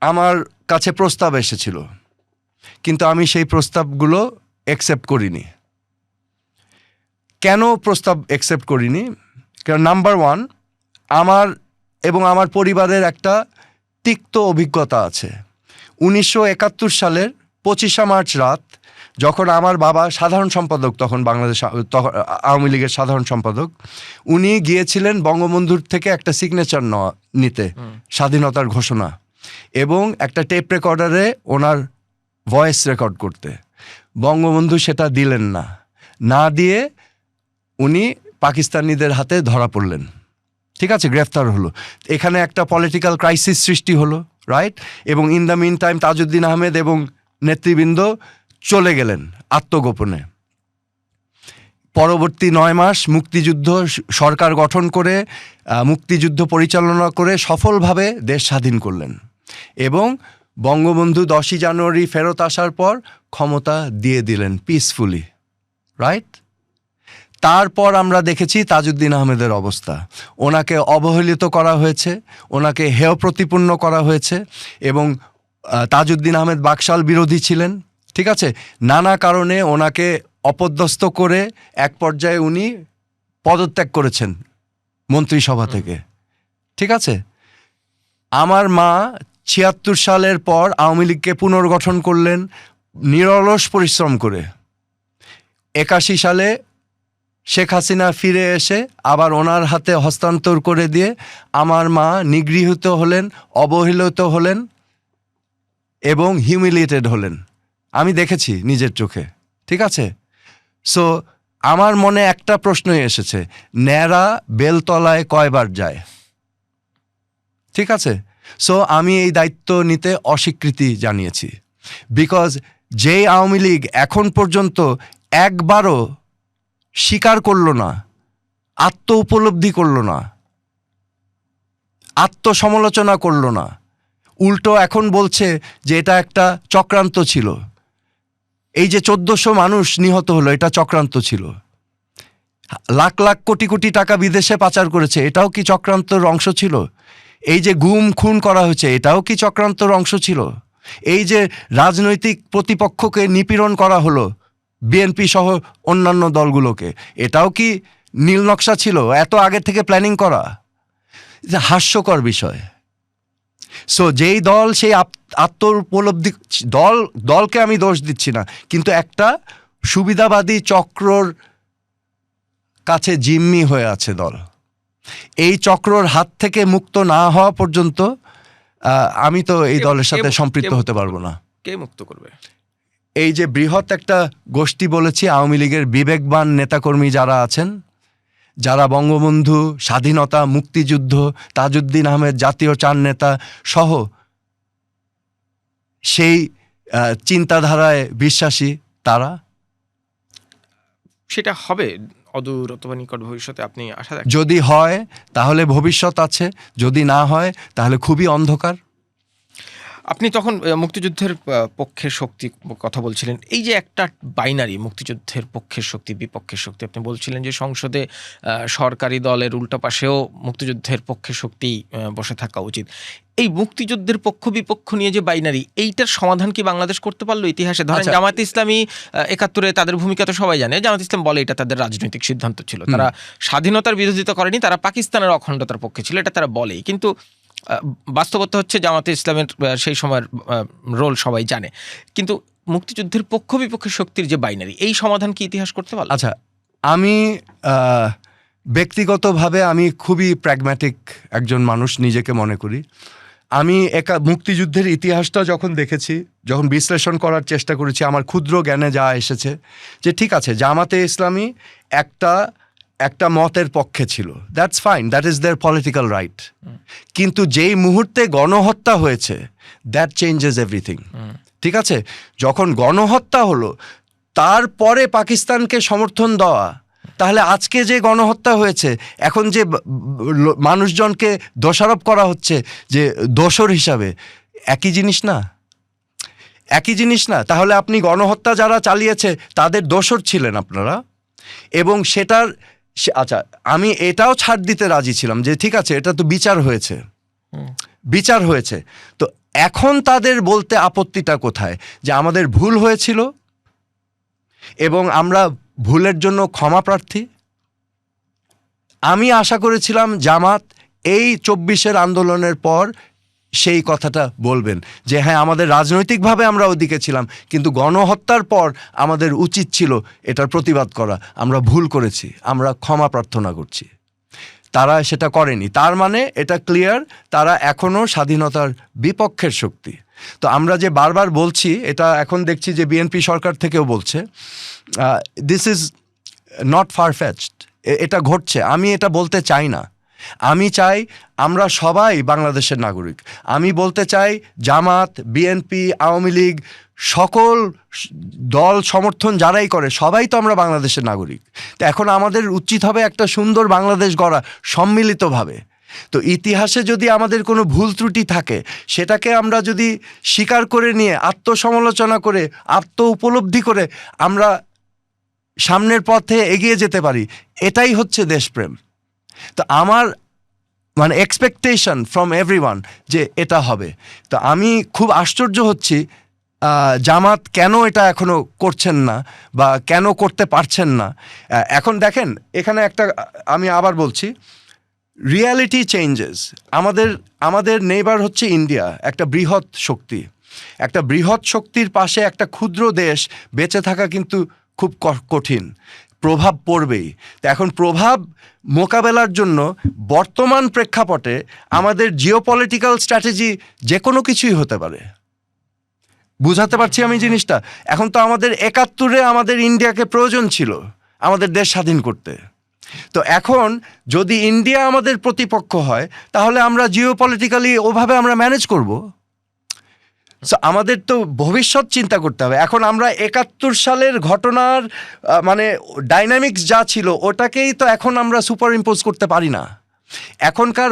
আমার কাছে প্রস্তাব এসেছিল, কিন্তু আমি সেই প্রস্তাবগুলো অ্যাকসেপ্ট করিনি। কেন প্রস্তাব অ্যাকসেপ্ট করিনি? কারণ নাম্বার 1, আমার এবং আমার পরিবারের একটা তিক্ত অভিজ্ঞতা আছে। 1971 সালের 25 মার্চ রাত, যখন আমার বাবা সাধারণ সম্পাদক, তখন বাংলাদেশ আওয়ামী লীগের সাধারণ সম্পাদক, উনি গিয়েছিলেন বঙ্গবন্ধুর থেকে একটা সিগনেচার নিতে, স্বাধীনতার ঘোষণা, এবং একটা টেপ রেকর্ডারে ওনার ভয়েস রেকর্ড করতে। বঙ্গবন্ধু সেটা দিলেন না, না দিয়ে উনি পাকিস্তানিদের হাতে ধরা পড়লেন। ঠিক আছে, গ্রেফতার হলো। এখানে একটা পলিটিক্যাল ক্রাইসিস সৃষ্টি হলো, রাইট? এবং in the mean time Tajuddin Ahmed এবং নেতৃবৃন্দ চলে গেলেন আত্মগোপনে। পরবর্তী 9 মাস মুক্তিযুদ্ধ সরকার গঠন করে মুক্তিযুদ্ধ পরিচালনা করে সফলভাবে দেশ স্বাধীন করলেন, এবং বঙ্গবন্ধু 10ই জানুয়ারি ফেরত আসার পর ক্ষমতা দিয়ে দিলেন পিসফুলি, রাইট? তারপর আমরা দেখেছি তাজউদ্দিন আহমেদের অবস্থা। ওনাকে অবহেলিত করা হয়েছে, ওনাকে হেয় প্রতিপন্ন করা হয়েছে, এবং তাজউদ্দিন আহমেদ বাকশাল বিরোধী ছিলেন। ঠিক আছে, নানা কারণে ওনাকে অপদস্থ করে এক পর্যায়ে উনি পদত্যাগ করেছেন মন্ত্রিসভা থেকে। ঠিক আছে, আমার মা 76 সালের পর আওয়ামী লীগকে পুনর্গঠন করলেন নিরলস পরিশ্রম করে। 81 সালে শেখ হাসিনা ফিরে এসে আবার ওনার হাতে হস্তান্তর করে দিয়ে আমার মা নিগৃহীত হলেন, অবহেলিত হলেন এবং হিউমিলিয়েটেড হলেন। আমি দেখেছি নিজের চোখে। ঠিক আছে, সো আমার মনে একটা প্রশ্নই এসেছে, ন্যাড়া বেলতলায় কয়বার যায়? ঠিক আছে, সো আমি এই দায়িত্ব নিতে অস্বীকৃতি জানিয়েছি। বিকজ যেই আওয়ামী লীগ এখন পর্যন্ত একবারও স্বীকার করল না, আত্ম উপলব্ধি করল না, আত্মসমালোচনা করল না, উল্টো এখন বলছে যে এটা একটা চক্রান্ত ছিল, এই যে 1400 মানুষ নিহত হলো এটা চক্রান্ত ছিল, লাখ লাখ কোটি কোটি টাকা বিদেশে পাচার করেছে এটাও কি চক্রান্তর অংশ ছিল, এই যে গুম খুন করা হয়েছে এটাও কি চক্রান্তর অংশ ছিল, এই যে রাজনৈতিক প্রতিপক্ষকে নিপীড়ন করা হলো বিএনপি সহ অন্যান্য দলগুলোকে, এটাও কি নীল নকশা ছিল, এত আগে থেকে প্ল্যানিং করা? হাস্যকর বিষয়। সো যেই দল সেই আত্ম উপলব্ধি, দলকে আমি দোষ দিচ্ছি না, কিন্তু একটা সুবিধাবাদী চক্রর কাছে জিম্মি হয়ে আছে দল। এই চক্রর হাত থেকে মুক্ত না হওয়া পর্যন্ত আমি তো এই দলের সাথে সম্পৃক্ত হতে পারবো না। কে মুক্ত করবে? এই যে বৃহৎ একটা গোষ্ঠী বলেছি, আওয়ামী লীগের বিবেকবান নেতাকর্মী যারা আছেন, যারা বঙ্গবন্ধু, স্বাধীনতা, মুক্তিযুদ্ধ, তাজউদ্দিন আহমেদ জাতীয় চার নেতা সহ সেই চিন্তাধারায় বিশ্বাসী, তারা। সেটা হবে অদূর অথবা নিকট ভবিষ্যতে, আপনি আশা রাখেন? যদি হয় তাহলে ভবিষ্যৎ আছে, যদি না হয় তাহলে খুবই অন্ধকার। আপনি তখন মুক্তিযুদ্ধের পক্ষের শক্তি কথা বলছিলেন, এই যে একটা বাইনারি মুক্তিযুদ্ধের পক্ষের শক্তি বিপক্ষের শক্তি, আপনি বলছিলেন যে সংসদে সরকারি দলের উল্টা পাশেও মুক্তিযুদ্ধের পক্ষের শক্তি বসে থাকা উচিত। এই মুক্তিযুদ্ধের পক্ষ বিপক্ষ নিয়ে যে বাইনারি, এইটার সমাধান কি বাংলাদেশ করতে পারলো ইতিহাসে? ধরেন জামায়াতে ইসলামী 71-এ তাদের ভূমিকা তো সবাই জানে, জামায়াতে ইসলাম বলে এটা তাদের রাজনৈতিক সিদ্ধান্ত ছিল, তারা স্বাধীনতার বিরোধিতা করেনি, তারা পাকিস্তানের অখণ্ডতার পক্ষে ছিল, এটা তারা বলেই। কিন্তু বাস্তবতা হচ্ছে জামায়াতে ইসলামের সেই সময়ের রোল সবাই জানে। কিন্তু মুক্তিযুদ্ধের পক্ষ বিপক্ষের শক্তির যে বাইনারি, এই সমাধান কি ইতিহাস করতে পারল? আচ্ছা, আমি ব্যক্তিগতভাবে আমি খুবই প্র্যাগম্যাটিক একজন মানুষ নিজেকে মনে করি। আমি মুক্তিযুদ্ধের ইতিহাসটা যখন দেখেছি, যখন বিশ্লেষণ করার চেষ্টা করেছি, আমার ক্ষুদ্র জ্ঞানে যা এসেছে যে ঠিক আছে, জামাতে ইসলামী একটা মতের পক্ষে ছিল, that's fine, that is their political right. কিন্তু যেই মুহূর্তে গণহত্যা হয়েছে, দ্যাট চেঞ্জেস এভরিথিং। ঠিক আছে, যখন গণহত্যা হলো তারপরে পাকিস্তানকে সমর্থন দেওয়া, তাহলে আজকে যে গণহত্যা হয়েছে, এখন যে মানুষজনকে দোষারোপ করা হচ্ছে যে দোষর হিসাবে, একই জিনিস না? একই জিনিস না? তাহলে আপনি গণহত্যা যারা চালিয়েছে তাদের দোষর ছিলেন আপনারা, এবং সেটার আচ্ছা, আমি এটাও ছাড় দিতে রাজি ছিলাম যে ঠিক আছে, এটা তো বিচার হয়েছে, বিচার হয়েছে, তো এখন তাদের বলতে আপত্তিটা কোথায় যে আমাদের ভুল হয়েছিল এবং আমরা ভুলের জন্য ক্ষমা প্রার্থী? আমি আশা করেছিলাম জামাত এই 24-এর আন্দোলনের পর সেই কথাটা বলবেন যে হ্যাঁ, আমাদের রাজনৈতিকভাবে আমরা ওদিকে ছিলাম, কিন্তু গণহত্যার পর আমাদের উচিত ছিল এটার প্রতিবাদ করা, আমরা ভুল করেছি, আমরা ক্ষমা প্রার্থনা করছি। তারা সেটা করেনি, তার মানে এটা ক্লিয়ার, তারা এখনও স্বাধীনতার বিপক্ষের শক্তি। তো আমরা যে বারবার বলছি, এটা এখন দেখছি যে বিএনপি সরকার থেকেও বলছে, দিস ইজ নট ফার-ফেচড, এটা ঘটছে। আমি এটা বলতে চাই না, আমি চাই আমরা সবাই বাংলাদেশের নাগরিক। আমি বলতে চাই জামাত, বিএনপি, আওয়ামী লীগ, সকল দল সমর্থন যারাই করে সবাই তো আমরা বাংলাদেশের নাগরিক। তো এখন আমাদের উচিত হবে একটা সুন্দর বাংলাদেশ গড়া সম্মিলিতভাবে। তো ইতিহাসে যদি আমাদের কোনো ভুল ত্রুটি থাকে, সেটাকে আমরা যদি স্বীকার করে নিয়ে আত্মসমালোচনা করে আত্ম উপলব্ধি করে আমরা সামনের পথে এগিয়ে যেতে পারি, এটাই হচ্ছে দেশপ্রেম। তো আমার মানে এক্সপেকটেশন ফ্রম এভরিওয়ান যে এটা হবে। তো আমি খুব আশ্চর্য হচ্ছি জামাত কেন এটা এখনো করছেন না বা কেন করতে পারছেন না। এখন দেখেন, এখানে একটা আমি আবার বলছি, রিয়ালিটি চেঞ্জেস। আমাদের নেইবার হচ্ছে ইন্ডিয়া, একটা বৃহৎ শক্তি। একটা বৃহৎ শক্তির পাশে একটা ক্ষুদ্র দেশ বেঁচে থাকা কিন্তু খুব কঠিন, প্রভাব পড়বেই। তো এখন প্রভাব মোকাবেলার জন্য বর্তমান প্রেক্ষাপটে আমাদের জিওপলিটিক্যাল স্ট্র্যাটেজি যে কোনো কিছুই হতে পারে। বুঝাতে পারছি আমি জিনিসটা? এখন তো আমাদের ৭১-এ আমাদের ইন্ডিয়াকে প্রয়োজন ছিল আমাদের দেশ স্বাধীন করতে। তো এখন যদি ইন্ডিয়া আমাদের প্রতিপক্ষ হয় তাহলে আমরা জিওপলিটিক্যালি ওভাবে আমরা ম্যানেজ করব। সো আমাদের তো ভবিষ্যৎ চিন্তা করতে হবে। এখন আমরা ৭১ সালের ঘটনার মানে ডাইনামিক্স যা ছিল ওটাকেই তো এখন আমরা সুপার ইম্পোজ করতে পারি না। এখনকার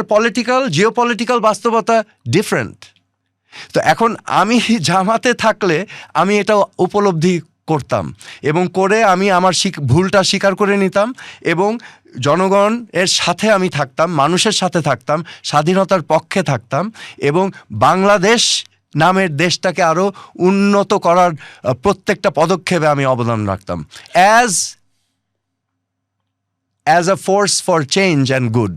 জিওপলিটিক্যাল বাস্তবতা ডিফারেন্ট। তো এখন আমি জামাতে থাকলে আমি এটা উপলব্ধি করতাম এবং করে আমি আমার ভুলটা স্বীকার করে নিতাম এবং জনগণ এর সাথে আমি থাকতাম, মানুষের সাথে থাকতাম, স্বাধীনতার পক্ষে থাকতাম এবং বাংলাদেশ নামের দেশটাকে আরও উন্নত করার প্রত্যেকটা পদক্ষেপে আমি অবদান রাখতাম as a force for change and good.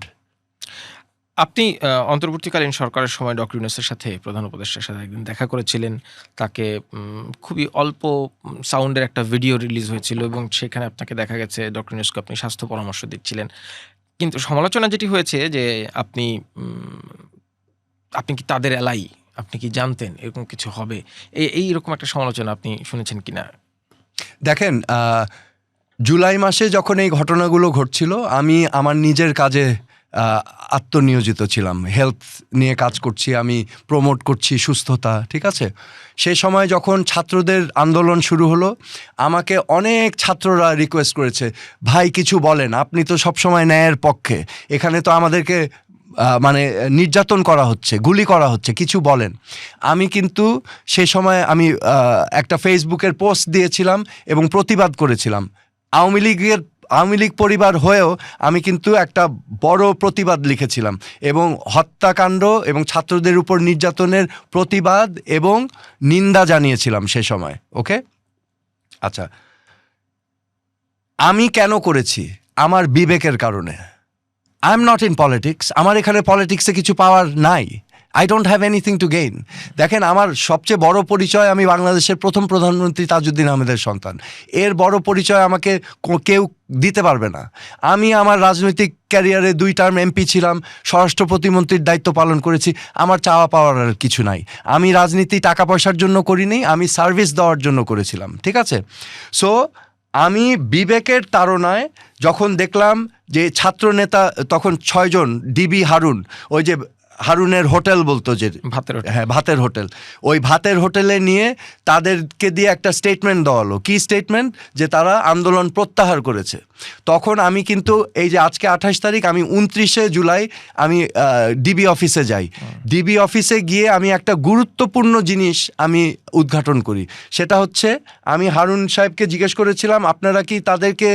আপনি অন্তর্বর্তীকালীন সরকারের সময় ডক্টর ইউনূসের সাথে, প্রধান উপদেষ্টার সাথে একদিন দেখা করেছিলেন। তাকে খুবই অল্প সাউন্ডের একটা ভিডিও রিলিজ হয়েছিল এবং সেখানে আপনাকে দেখা গেছে ডক্টর ইউনূসকে আপনি স্বাস্থ্য পরামর্শ দিচ্ছিলেন। কিন্তু সমালোচনা যেটি হয়েছে যে আপনি কি তাদের এলাই, আপনি কি জানতেন এরকম কিছু হবে? এইরকম একটা সমালোচনা আপনি শুনেছেন কিনা? দেখেন, জুলাই মাসে যখন এই ঘটনাগুলো ঘটছিল আমি আমার নিজের কাজে আত্মনিয়োজিত ছিলাম। হেলথ নিয়ে কাজ করছি, আমি প্রমোট করছি সুস্থতা, ঠিক আছে? সেই সময় যখন ছাত্রদের আন্দোলন শুরু হলো আমাকে অনেক ছাত্ররা রিকোয়েস্ট করেছে, ভাই কিছু বলেন, আপনি তো সবসময় ন্যায়ের পক্ষে, এখানে তো আমাদেরকে মানে নির্যাতন করা হচ্ছে, গুলি করা হচ্ছে, কিছু বলেন। আমি কিন্তু সেই সময় আমি একটা ফেসবুকের পোস্ট দিয়েছিলাম এবং প্রতিবাদ করেছিলাম। আওয়ামী লীগ পরিবার হয়েও আমি কিন্তু একটা বড় প্রতিবাদ লিখেছিলাম এবং হত্যাকাণ্ড এবং ছাত্রদের উপর নির্যাতনের প্রতিবাদ এবং নিন্দা জানিয়েছিলাম সে সময়। ওকে, আচ্ছা, আমি কেন করেছি? আমার বিবেকের কারণে। I am not in politics. আমার এখানে পলিটিক্সে কিছু পাওয়ার নাই। I don't have anything to gain. দেখেন, আমার সবচেয়ে বড় পরিচয় আমি বাংলাদেশের প্রথম প্রধানমন্ত্রী তাজউদ্দিন আহমেদের সন্তান। এর বড় পরিচয় আমাকে কেউ দিতে পারবে না। আমি আমার রাজনৈতিক ক্যারিয়ারে 2 টার্ম এমপি ছিলাম, স্বরাষ্ট্র প্রতিমন্ত্রীর দায়িত্ব পালন করেছি। আমার চাওয়া পাওয়ার আর কিছু নাই। আমি রাজনীতি টাকা পয়সার জন্য করিনি, আমি সার্ভিস দেওয়ার জন্য করেছিলাম, ঠিক আছে? সো আমি বিবেকের তাড়নায় যখন দেখলাম যে ছাত্র নেতা, তখন 6 জন, ডিবি হারুন, ওই যে হারুনের হোটেল বলতো যে ভাতের হোটেল, ওই ভাতের হোটেলে নিয়ে তাদেরকে দিয়ে একটা স্টেটমেন্ট দেওয়া হলো। কী স্টেটমেন্ট? যে তারা আন্দোলন প্রত্যাহার করেছে। তখন আমি কিন্তু এই যে আজকে 28 তারিখ, আমি 29শে জুলাই আমি ডিবি অফিসে যাই। ডিবি অফিসে গিয়ে আমি একটা গুরুত্বপূর্ণ জিনিস আমি উদ্ঘাটন করি। সেটা হচ্ছে, আমি হারুন সাহেবকে জিজ্ঞেস করেছিলাম, আপনারা কি তাদেরকে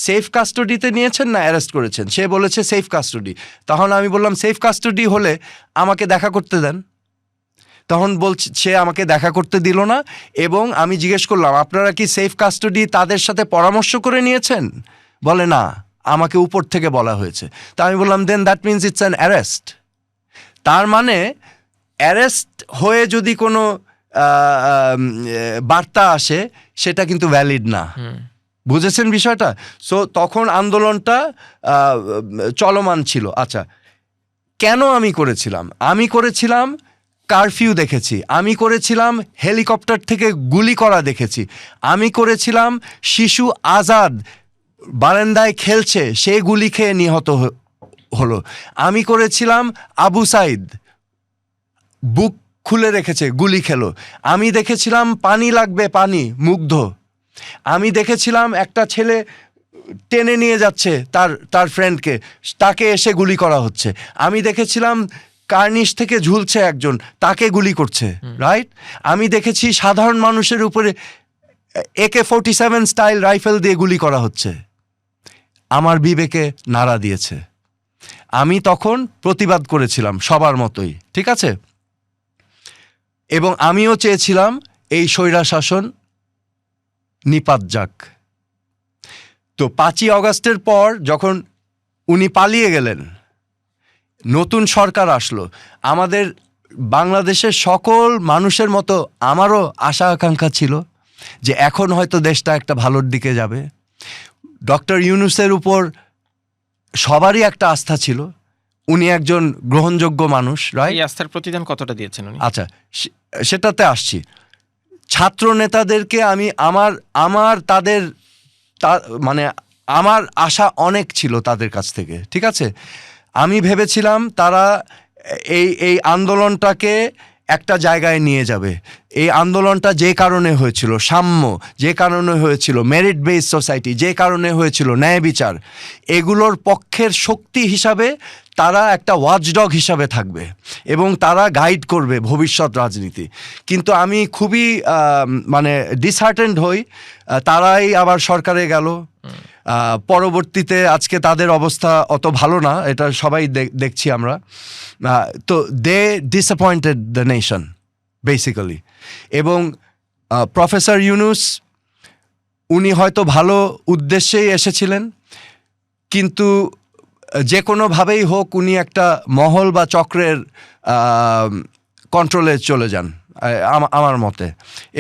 সেফ কাস্টডিতে নিয়েছেন না অ্যারেস্ট করেছেন? সে বলেছে সেফ কাস্টডি। তখন আমি বললাম, সেফ কাস্টডি হলে আমাকে দেখা করতে দেন। তখন বলছে, সে আমাকে দেখা করতে দিল না এবং আমি জিজ্ঞেস করলাম, আপনারা কি সেফ কাস্টডি তাদের সাথে পরামর্শ করে নিয়েছেন? বলে না, আমাকে উপর থেকে বলা হয়েছে। তা আমি বললাম, then that means it's an arrest. তার মানে অ্যারেস্ট হয়ে যদি কোনো বার্তা আসে সেটা কিন্তু ভ্যালিড না। বুঝেছেন বিষয়টা? সো তখন আন্দোলনটা চলমান ছিল। আচ্ছা, কেন আমি করেছিলাম? আমি করেছিলাম কারফিউ দেখেছি, আমি করেছিলাম হেলিকপ্টার থেকে গুলি করা দেখেছি, আমি করেছিলাম শিশু আজাদ বারান্দায় খেলছে, সে গুলি খেয়ে নিহত হলো, আমি করেছিলাম আবু সাইদ বুক খুলে রেখেছে, গুলি খেলো, আমি দেখেছিলাম পানি লাগবে পানি, মুগ্ধ, আমি দেখেছিলাম একটা ছেলে টেনে নিয়ে যাচ্ছে তার ফ্রেন্ডকে, তাকে এসে গুলি করা হচ্ছে, আমি দেখেছিলাম কার্নিশ থেকে ঝুলছে একজন, তাকে গুলি করছে, রাইট? আমি দেখেছি সাধারণ মানুষের উপরে AK-47 স্টাইল রাইফেল দিয়ে গুলি করা হচ্ছে। আমার বিবেকে নাড়া দিয়েছে। আমি তখন প্রতিবাদ করেছিলাম সবার মতোই, ঠিক আছে? এবং আমিও চেয়েছিলাম এই স্বৈরাশাসন নিপাত যাক। তো 5ই অগাস্টের পর যখন উনি পালিয়ে গেলেন, নতুন সরকার আসলো, আমাদের বাংলাদেশের সকল মানুষের মতো আমারও আশা আকাঙ্ক্ষা ছিল যে এখন হয়তো দেশটা একটা ভালোর দিকে যাবে। ডক্টর ইউনূসের উপর সবারই একটা আস্থা ছিল, উনি একজন গ্রহণযোগ্য মানুষ, রাইট? এই আস্থার প্রতিদান কতটা দিয়েছেন উনি? আচ্ছা, সেটাতে আসছি। ছাত্র নেতাদেরকে আমি আমার তাদের মানে আমার আশা অনেক ছিল তাদের কাছ থেকে, ঠিক আছে? আমি ভেবেছিলাম তারা এই আন্দোলনটাকে একটা জায়গায় নিয়ে যাবে। এই আন্দোলনটা যে কারণে হয়েছিল, সাম্য যে কারণে হয়েছিল, মেরিট বেস সোসাইটি যে কারণে হয়েছিল, ন্যায় বিচার, এগুলোর পক্ষের শক্তি হিসাবে তারা একটা ওয়াচডগ হিসাবে থাকবে এবং তারা গাইড করবে ভবিষ্যৎ রাজনীতি। কিন্তু আমি খুবই মানে ডিসহার্টেন্ড হই, তারাই আবার সরকারে গেল। পরবর্তীতে আজকে তাদের অবস্থা অত ভালো না, এটা সবাই দেখছি আমরা। তো দে ডিসঅ্যাপয়েন্টেড দ্য নেশন বেসিক্যালি। এবং প্রফেসর ইউনূস উনি হয়তো ভালো উদ্দেশ্যেই এসেছিলেন, কিন্তু যে কোনোভাবেই হোক উনি একটা মহল বা চক্রের কন্ট্রোলে চলে যান আমার মতে।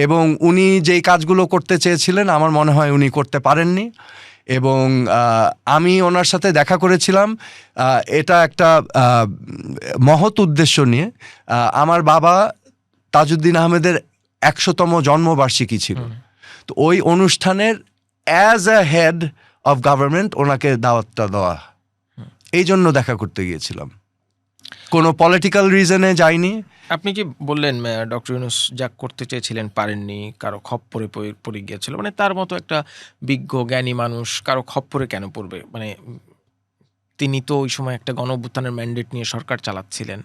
এবং উনি যেই কাজগুলো করতে চেয়েছিলেন আমার মনে হয় উনি করতে পারেননি। এবং আমি ওনার সাথে দেখা করেছিলাম এটা একটা মহৎ উদ্দেশ্য নিয়ে। আমার বাবা তাজউদ্দিন আহমেদের 100তম জন্মবার্ষিকী ছিল, তো ওই অনুষ্ঠানের as a head of government ওনাকে দাওয়াতটা দেওয়া, এই জন্য দেখা করতে গিয়েছিলাম, কোনো পলিটিক্যাল রিজনে যাইনি। আপনি কি বললেন ডক্টর ইউনূস যা করতে চেয়েছিলেন পারেননি, কারো খপ্পরে পড়ে গিয়েছিল, মানে তার মতো একটা বিজ্ঞ জ্ঞানী মানুষ কারো খপ্পরে কেন পড়বে? মানে তিনি তো ওই সময় একটা গণঅভ্যুত্থানের ম্যান্ডেট নিয়ে সরকার চালাচ্ছিলেন,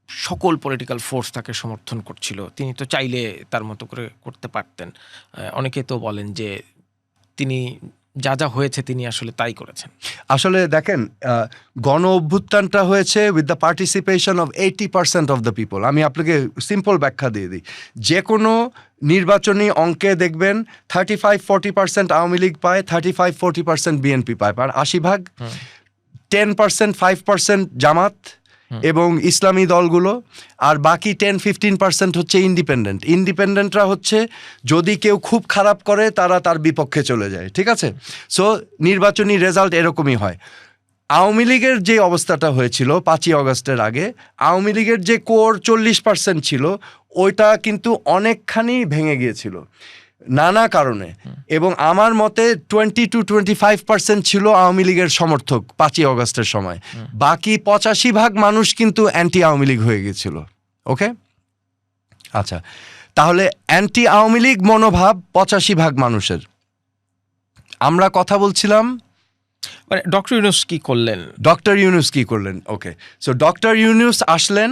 সকল পলিটিক্যাল ফোর্স তাকে সমর্থন করছিল, তিনি তো চাইলে তার মতো করে করতে পারতেন। অনেকে তো বলেন যে তিনি যা যা হয়েছে তিনি আসলে তাই করেছেন। আসলে দেখেন, গণ অভ্যুত্থানটা হয়েছে with the participation of 80% of the people. আমি আপনাকে সিম্পল ব্যাখ্যা দিয়ে দিই। যে কোনো নির্বাচনী অঙ্কে দেখবেন 35-40% আওয়ামী লীগ পায়, 35-40% বিএনপি পায়, আর 80 ভাগ 10% 5% জামাত এবং ইসলামী দলগুলো, আর বাকি 10-15% হচ্ছে ইন্ডিপেন্ডেন্টরা হচ্ছে যদি কেউ খুব খারাপ করে তারা তার বিপক্ষে চলে যায়, ঠিক আছে? সো নির্বাচনী রেজাল্ট এরকমই হয়। আওয়ামী লীগের যে অবস্থাটা হয়েছিল 5ই অগস্টের আগে, আওয়ামী লীগের যে কোর 40% ছিল ওইটা কিন্তু অনেকখানি ভেঙে গিয়েছিল নানা কারণে। এবং আমার মতে 20-25% ছিল আওয়ামী লীগের সমর্থক 5ই অগস্টের সময়। বাকি 85 ভাগ মানুষ কিন্তু অ্যান্টি আওয়ামী লীগ হয়ে গেছিল। ওকে, আচ্ছা, তাহলে অ্যান্টি আওয়ামী লীগ মনোভাব 85 ভাগ মানুষের। আমরা কথা বলছিলাম মানে ডক্টর ইউনূস কি করলেন। ওকে, সো ডক্টর ইউনূস আসলেন,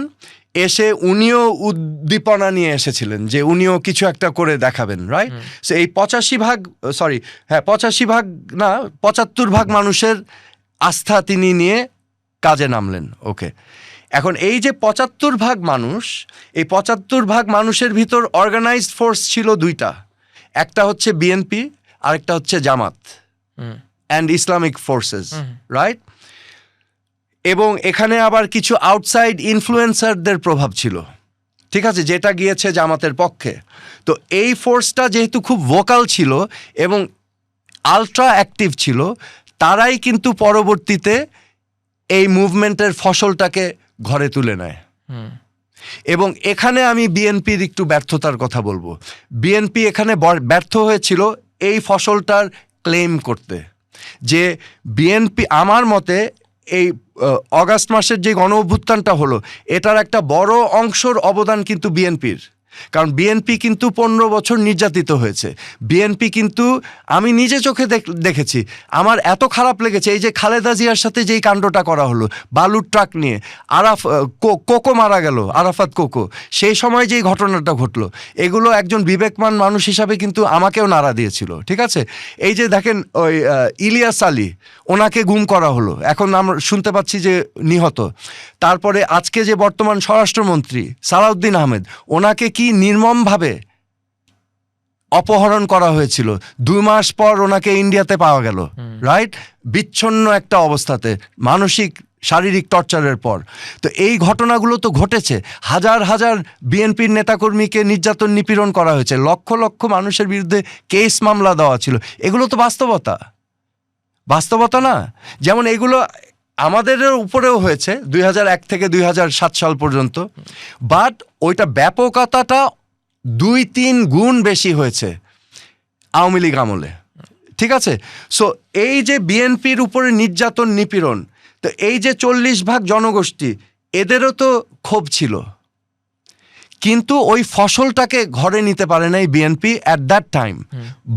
এসে উনিও উদ্দীপনা নিয়ে এসেছিলেন যে উনিও কিছু একটা করে দেখাবেন, রাইট? সো এই 75 ভাগ মানুষের আস্থা তিনি নিয়ে কাজে নামলেন। ওকে, এখন এই যে 75 ভাগ মানুষ, এই 75 ভাগ মানুষের ভিতর অর্গানাইজড ফোর্স ছিল দুইটা, একটা হচ্ছে বিএনপি আর একটা হচ্ছে জামাত অ্যান্ড ইসলামিক ফোর্সেস, রাইট? এবং এখানে আবার কিছু আউটসাইড ইনফ্লুয়েন্সারদের প্রভাব ছিল, ঠিক আছে, যেটা গিয়েছে জামাতের পক্ষে। তো এই ফোর্সটা যেহেতু খুব ভোকাল ছিল এবং আলট্রা অ্যাক্টিভ ছিল, তারাই কিন্তু পরবর্তীতে এই মুভমেন্টের ফসলটাকে ঘরে তুলে নেয়। এবং এখানে আমি বিএনপির একটু ব্যর্থতার কথা বলবো। বিএনপি এখানে ব্যর্থ হয়েছিল এই ফসলটার ক্লেম করতে, যে বিএনপি আমার মতে এই অগাস্ট মাসের যে গণ অভ্যুত্থানটা হলো এটার একটা বড় অংশের অবদান কিন্তু বিএনপির। কারণ বিএনপি কিন্তু 15 বছর নির্যাতিত হয়েছে। বিএনপি কিন্তু আমি নিজে চোখে দেখেছি, আমার এত খারাপ লেগেছে এই যে খালেদা জিয়ার সাথে যেই কাণ্ডটা করা হলো বালুর ট্রাক নিয়ে, কোকো মারা গেল, আরাফাত কোকো, সেই সময় যেই ঘটনাটা ঘটলো, এগুলো একজন বিবেকমান মানুষ হিসাবে কিন্তু আমাকেও নাড়া দিয়েছিল, ঠিক আছে? এই যে দেখেন ওই ইলিয়াস আলী, ওনাকে গুম করা হলো, এখন আমরা শুনতে পাচ্ছি যে নিহত। তারপরে আজকে যে বর্তমান স্বরাষ্ট্রমন্ত্রী সালাউদ্দিন আহমেদ, ওনাকে কি নির্মমভাবে অপহরণ করা হয়েছিল, 2 মাস পর ওনাকে ইন্ডিয়াতে পাওয়া গেল, রাইট? বিচ্ছন্ন একটা অবস্থাতে, মানসিক শারীরিক টর্চারের পর। তো এই ঘটনাগুলো তো ঘটেছে, হাজার হাজার বিএনপির নেতাকর্মীকে নির্যাতন নিপীড়ন করা হয়েছে, লক্ষ লক্ষ মানুষের বিরুদ্ধে কেস মামলা দেওয়া ছিল। এগুলো তো বাস্তবতা না? যেমন এগুলো আমাদের উপরেও হয়েছে 2001 থেকে 2007 সাল পর্যন্ত, বাট ওইটা ব্যাপকতাটা 2-3 গুণ বেশি হয়েছে আওয়ামী লীগ আমলে। ঠিক আছে, সো এই যে বিএনপির উপরে নির্যাতন নিপীড়ন, তো এই যে 40% জনগোষ্ঠী, এদেরও তো ক্ষোভ ছিল, কিন্তু ওই ফসলটাকে ঘরে নিতে পারে নাই BNP at that time,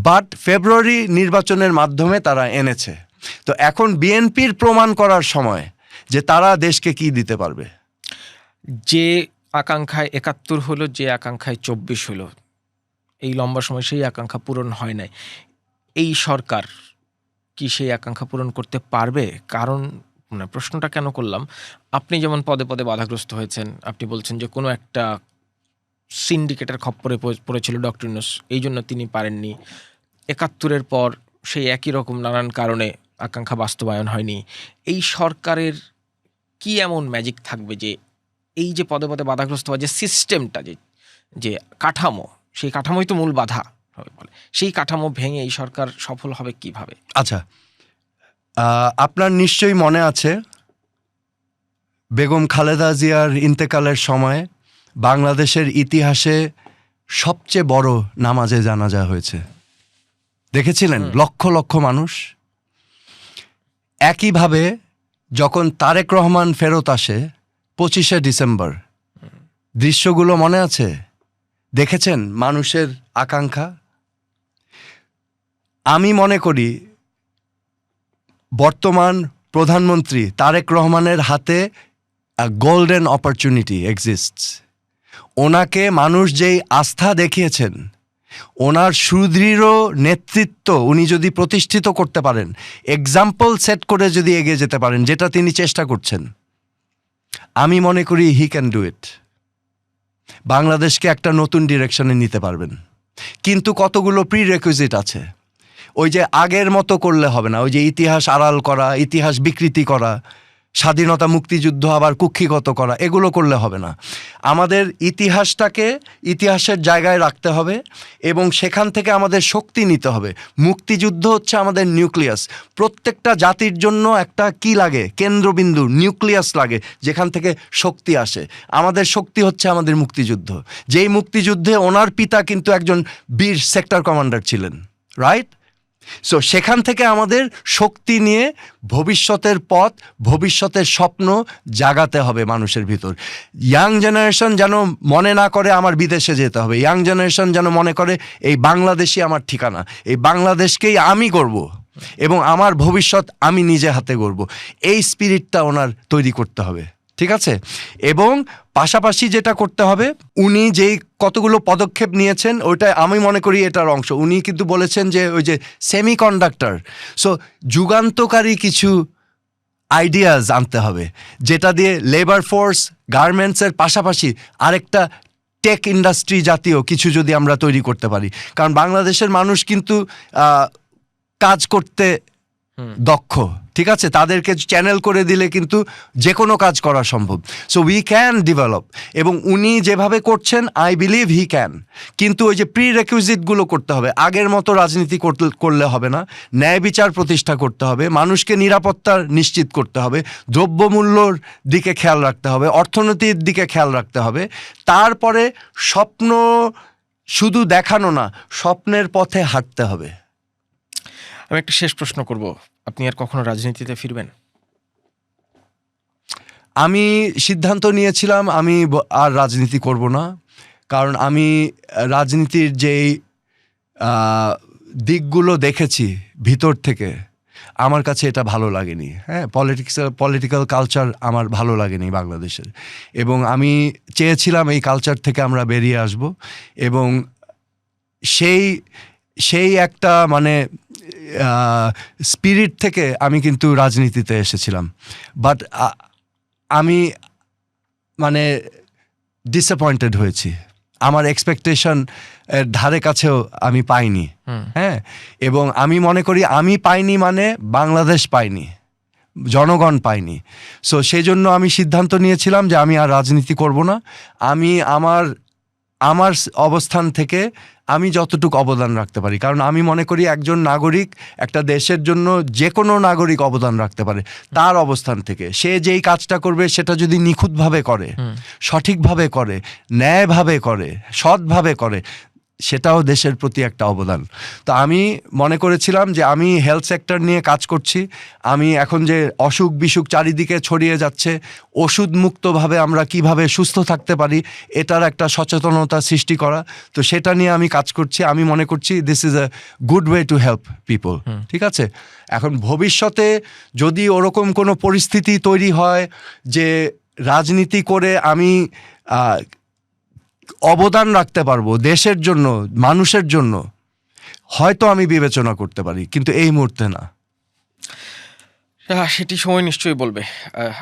but February নির্বাচনের মাধ্যমে তারা এনেছে। তো এখন বিএনপির প্রমাণ করার সময় যে তারা দেশকে কি দিতে পারবে। যে আকাঙ্ক্ষায় 71 হলো, যে আকাঙ্ক্ষায় 24 হলো, এই লম্বা সময় সেই আকাঙ্ক্ষা পূরণ হয় নাই। এই সরকার কি সেই আকাঙ্ক্ষা পূরণ করতে পারবে? কারণ মানে প্রশ্নটা কেন করলাম, আপনি যেমন পদে পদে বাধাগ্রস্ত হয়েছেন, আপনি বলছেন যে কোনো একটা সিন্ডিকেটের খপ্পরে পড়েছিল ডক্টর ইউনূস, এই জন্য তিনি পারেননি। 71-এর পর সেই একই রকম নানান কারণে আকাঙ্ক্ষা বাস্তবায়ন হয়নি। এই সরকারের কি এমন ম্যাজিক থাকবে যে এই যে পদে পদে বাধাগ্রস্ত হওয়া যে সিস্টেমটা, যে কাঠামো, সেই কাঠামোই তো মূল বাধা হবে বলে, সেই কাঠামো ভেঙে এই সরকার সফল হবে কিভাবে? আচ্ছা, আপনার নিশ্চয়ই মনে আছে বেগম খালেদা জিয়ার ইন্তেকালের সময় বাংলাদেশের ইতিহাসে সবচেয়ে বড় নামাজে জানাজা হয়েছে, দেখেছিলেন? লক্ষ লক্ষ মানুষ। একইভাবে যখন তারেক রহমান ফেরত আসে 25শে ডিসেম্বর, দৃশ্যগুলো মনে আছে? দেখেছেন মানুষের আকাঙ্ক্ষা? আমি মনে করি বর্তমান প্রধানমন্ত্রী তারেক রহমানের হাতে গোল্ডেন অপরচুনিটি এক্সিস্টস। ওনাকে মানুষ যেই আস্থা দেখিয়েছেন, ওনার সুদৃঢ় নেতৃত্ব উনি যদি প্রতিষ্ঠিত করতে পারেন, এক্সাম্পল সেট করে যদি এগিয়ে যেতে পারেন, যেটা তিনি চেষ্টা করছেন, আমি মনে করি হি ক্যান ডু ইট। বাংলাদেশকে একটা নতুন ডিরেকশনে নিতে পারবেন, কিন্তু কতগুলো প্রি রেকুইজিট আছে। ওই যে আগের মতো করলে হবে না, ওই যে ইতিহাস আড়াল করা, ইতিহাস বিকৃতি করা, স্বাধীনতা মুক্তিযুদ্ধ আবার কুক্ষিগত করা, এগুলো করলে হবে না। আমাদের ইতিহাসটাকে ইতিহাসের জায়গায় রাখতে হবে এবং সেখান থেকে আমাদের শক্তি নিতে হবে। মুক্তিযুদ্ধ হচ্ছে আমাদের নিউক্লিয়াস। প্রত্যেকটা জাতির জন্য একটা কি লাগে? কেন্দ্রবিন্দু, নিউক্লিয়াস লাগে, যেখান থেকে শক্তি আসে। আমাদের শক্তি হচ্ছে আমাদের মুক্তিযুদ্ধ। যেই মুক্তিযুদ্ধে ওনার পিতা কিন্তু একজন বীর সেক্টর কমান্ডার ছিলেন, রাইট? সো সেখান থেকে আমাদের শক্তি নিয়ে ভবিষ্যতের পথ, ভবিষ্যতের স্বপ্ন জাগাতে হবে মানুষের ভিতর। ইয়াং জেনারেশন যেন মনে না করে আমার বিদেশে যেতে হবে। ইয়াং জেনারেশন যেন মনে করে এই বাংলাদেশই আমার ঠিকানা, এই বাংলাদেশকেই আমি গড়ব এবং আমার ভবিষ্যৎ আমি নিজে হাতে গড়ব। এই স্পিরিটটা ওনার তৈরি করতে হবে, ঠিক আছে? এবং পাশাপাশি যেটা করতে হবে, উনি যেই কতগুলো পদক্ষেপ নিয়েছেন, ওইটা আমি মনে করি এটার অংশ। উনি কিন্তু বলেছেন যে ওই যে সেমিকন্ডাক্টর, সো যুগান্তকারী কিছু আইডিয়াস আনতে হবে, যেটা দিয়ে লেবার ফোর্স, গার্মেন্টসের পাশাপাশি আরেকটা টেক ইন্ডাস্ট্রি জাতীয় কিছু যদি আমরা তৈরি করতে পারি। কারণ বাংলাদেশের মানুষ কিন্তু কাজ করতে দক্ষ, ঠিক আছে? তাদেরকে চ্যানেল করে দিলে কিন্তু যে কোনো কাজ করা সম্ভব। সো উই ক্যান ডেভেলপ, এবং উনি যেভাবে করছেন আই বিলিভ হি ক্যান। কিন্তু ওই যে প্রি রেকুইজিটগুলো করতে হবে। আগের মতো রাজনীতি করলে হবে না, ন্যায় বিচার প্রতিষ্ঠা করতে হবে, মানুষকে নিরাপত্তা নিশ্চিত করতে হবে, দ্রব্যমূল্যর দিকে খেয়াল রাখতে হবে, অর্থনীতির দিকে খেয়াল রাখতে হবে। তারপরে স্বপ্ন শুধু দেখানো না, স্বপ্নের পথে হাঁটতে হবে। আমি একটা শেষ প্রশ্ন করব, আপনি আর কখনো রাজনীতিতে ফিরবেন? আমি সিদ্ধান্ত নিয়েছিলাম আমি আর রাজনীতি করব না, কারণ আমি রাজনীতির যেই দিকগুলো দেখেছি ভিতর থেকে, আমার কাছে এটা ভালো লাগেনি। হ্যাঁ, পলিটিক্যাল কালচার আমার ভালো লাগেনি বাংলাদেশের, এবং আমি চেয়েছিলাম এই কালচার থেকে আমরা বেরিয়ে আসব, এবং সেই একটা মানে স্পিরিট থেকে আমি কিন্তু রাজনীতিতে এসেছিলাম। বাট আমি মানে ডিসঅ্যাপয়েন্টেড হয়েছি। আমার এক্সপেকটেশন এর ধারে কাছেও আমি পাইনি। হ্যাঁ, এবং আমি মনে করি আমি পাইনি মানে বাংলাদেশ পাইনি, জনগণ পাইনি। সো সেই জন্য আমি সিদ্ধান্ত নিয়েছিলাম যে আমি আর রাজনীতি করব না। আমি আমার অবস্থান থেকে আমি যতটুকু অবদান রাখতে পারি। কারণ আমি মনে করি একজন নাগরিক একটা দেশের জন্য যে কোনো নাগরিক অবদান রাখতে পারে তার অবস্থান থেকে। সে যেই কাজটা করবে সেটা যদি নিখুঁতভাবে করে, সঠিকভাবে করে, ন্যায়ভাবে করে, সৎভাবে করে, সেটাও দেশের প্রতি একটা অবদান। তো আমি মনে করেছিলাম যে আমি হেলথ সেক্টর নিয়ে কাজ করছি, আমি এখন যে অসুখ বিসুখ চারিদিকে ছড়িয়ে যাচ্ছে, ওষুধ মুক্তভাবে আমরা কিভাবে সুস্থ থাকতে পারি এটার একটা সচেতনতা সৃষ্টি করা, তো সেটা নিয়ে আমি কাজ করছি। আমি মনে করছি this is a good way to help people. ঠিক আছে, এখন ভবিষ্যতে যদি ওরকম কোনো পরিস্থিতি তৈরি হয় যে রাজনীতি করে আমি অবদান রাখতে পারবো দেশের জন্য, মানুষের জন্য, হয়তো আমি বিবেচনা করতে পারি, কিন্তু এই মুহূর্তে না। সেটি সময় নিশ্চয়ই বলবে।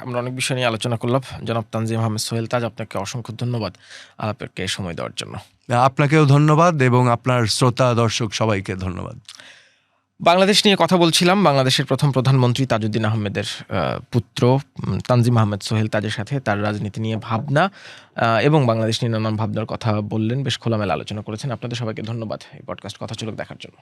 আমরা অনেক বিষয় নিয়ে আলোচনা করলাম। জনাব তানজিম আহমেদ সোহেল তাজ, আপনাকে অসংখ্য ধন্যবাদ আলাপকে সময় দেওয়ার জন্য। আপনাকেও ধন্যবাদ এবং আপনার শ্রোতা দর্শক সবাইকে ধন্যবাদ। বাংলাদেশ নিয়ে কথা বলছিলাম বাংলাদেশের প্রথম প্রধানমন্ত্রী তাজউদ্দিন আহমেদের পুত্র তানজিম আহমেদ সোহেল তাজের সাথে তার রাজনীতি নিয়ে ভাবনা এবং বাংলাদেশ নিয়ে নানান ভাবনার কথা বললেন, বেশ খোলামেলা আলোচনা করেছেন। আপনাদের সবাইকে ধন্যবাদ এই পডকাস্ট কথা চলুক দেখার জন্য।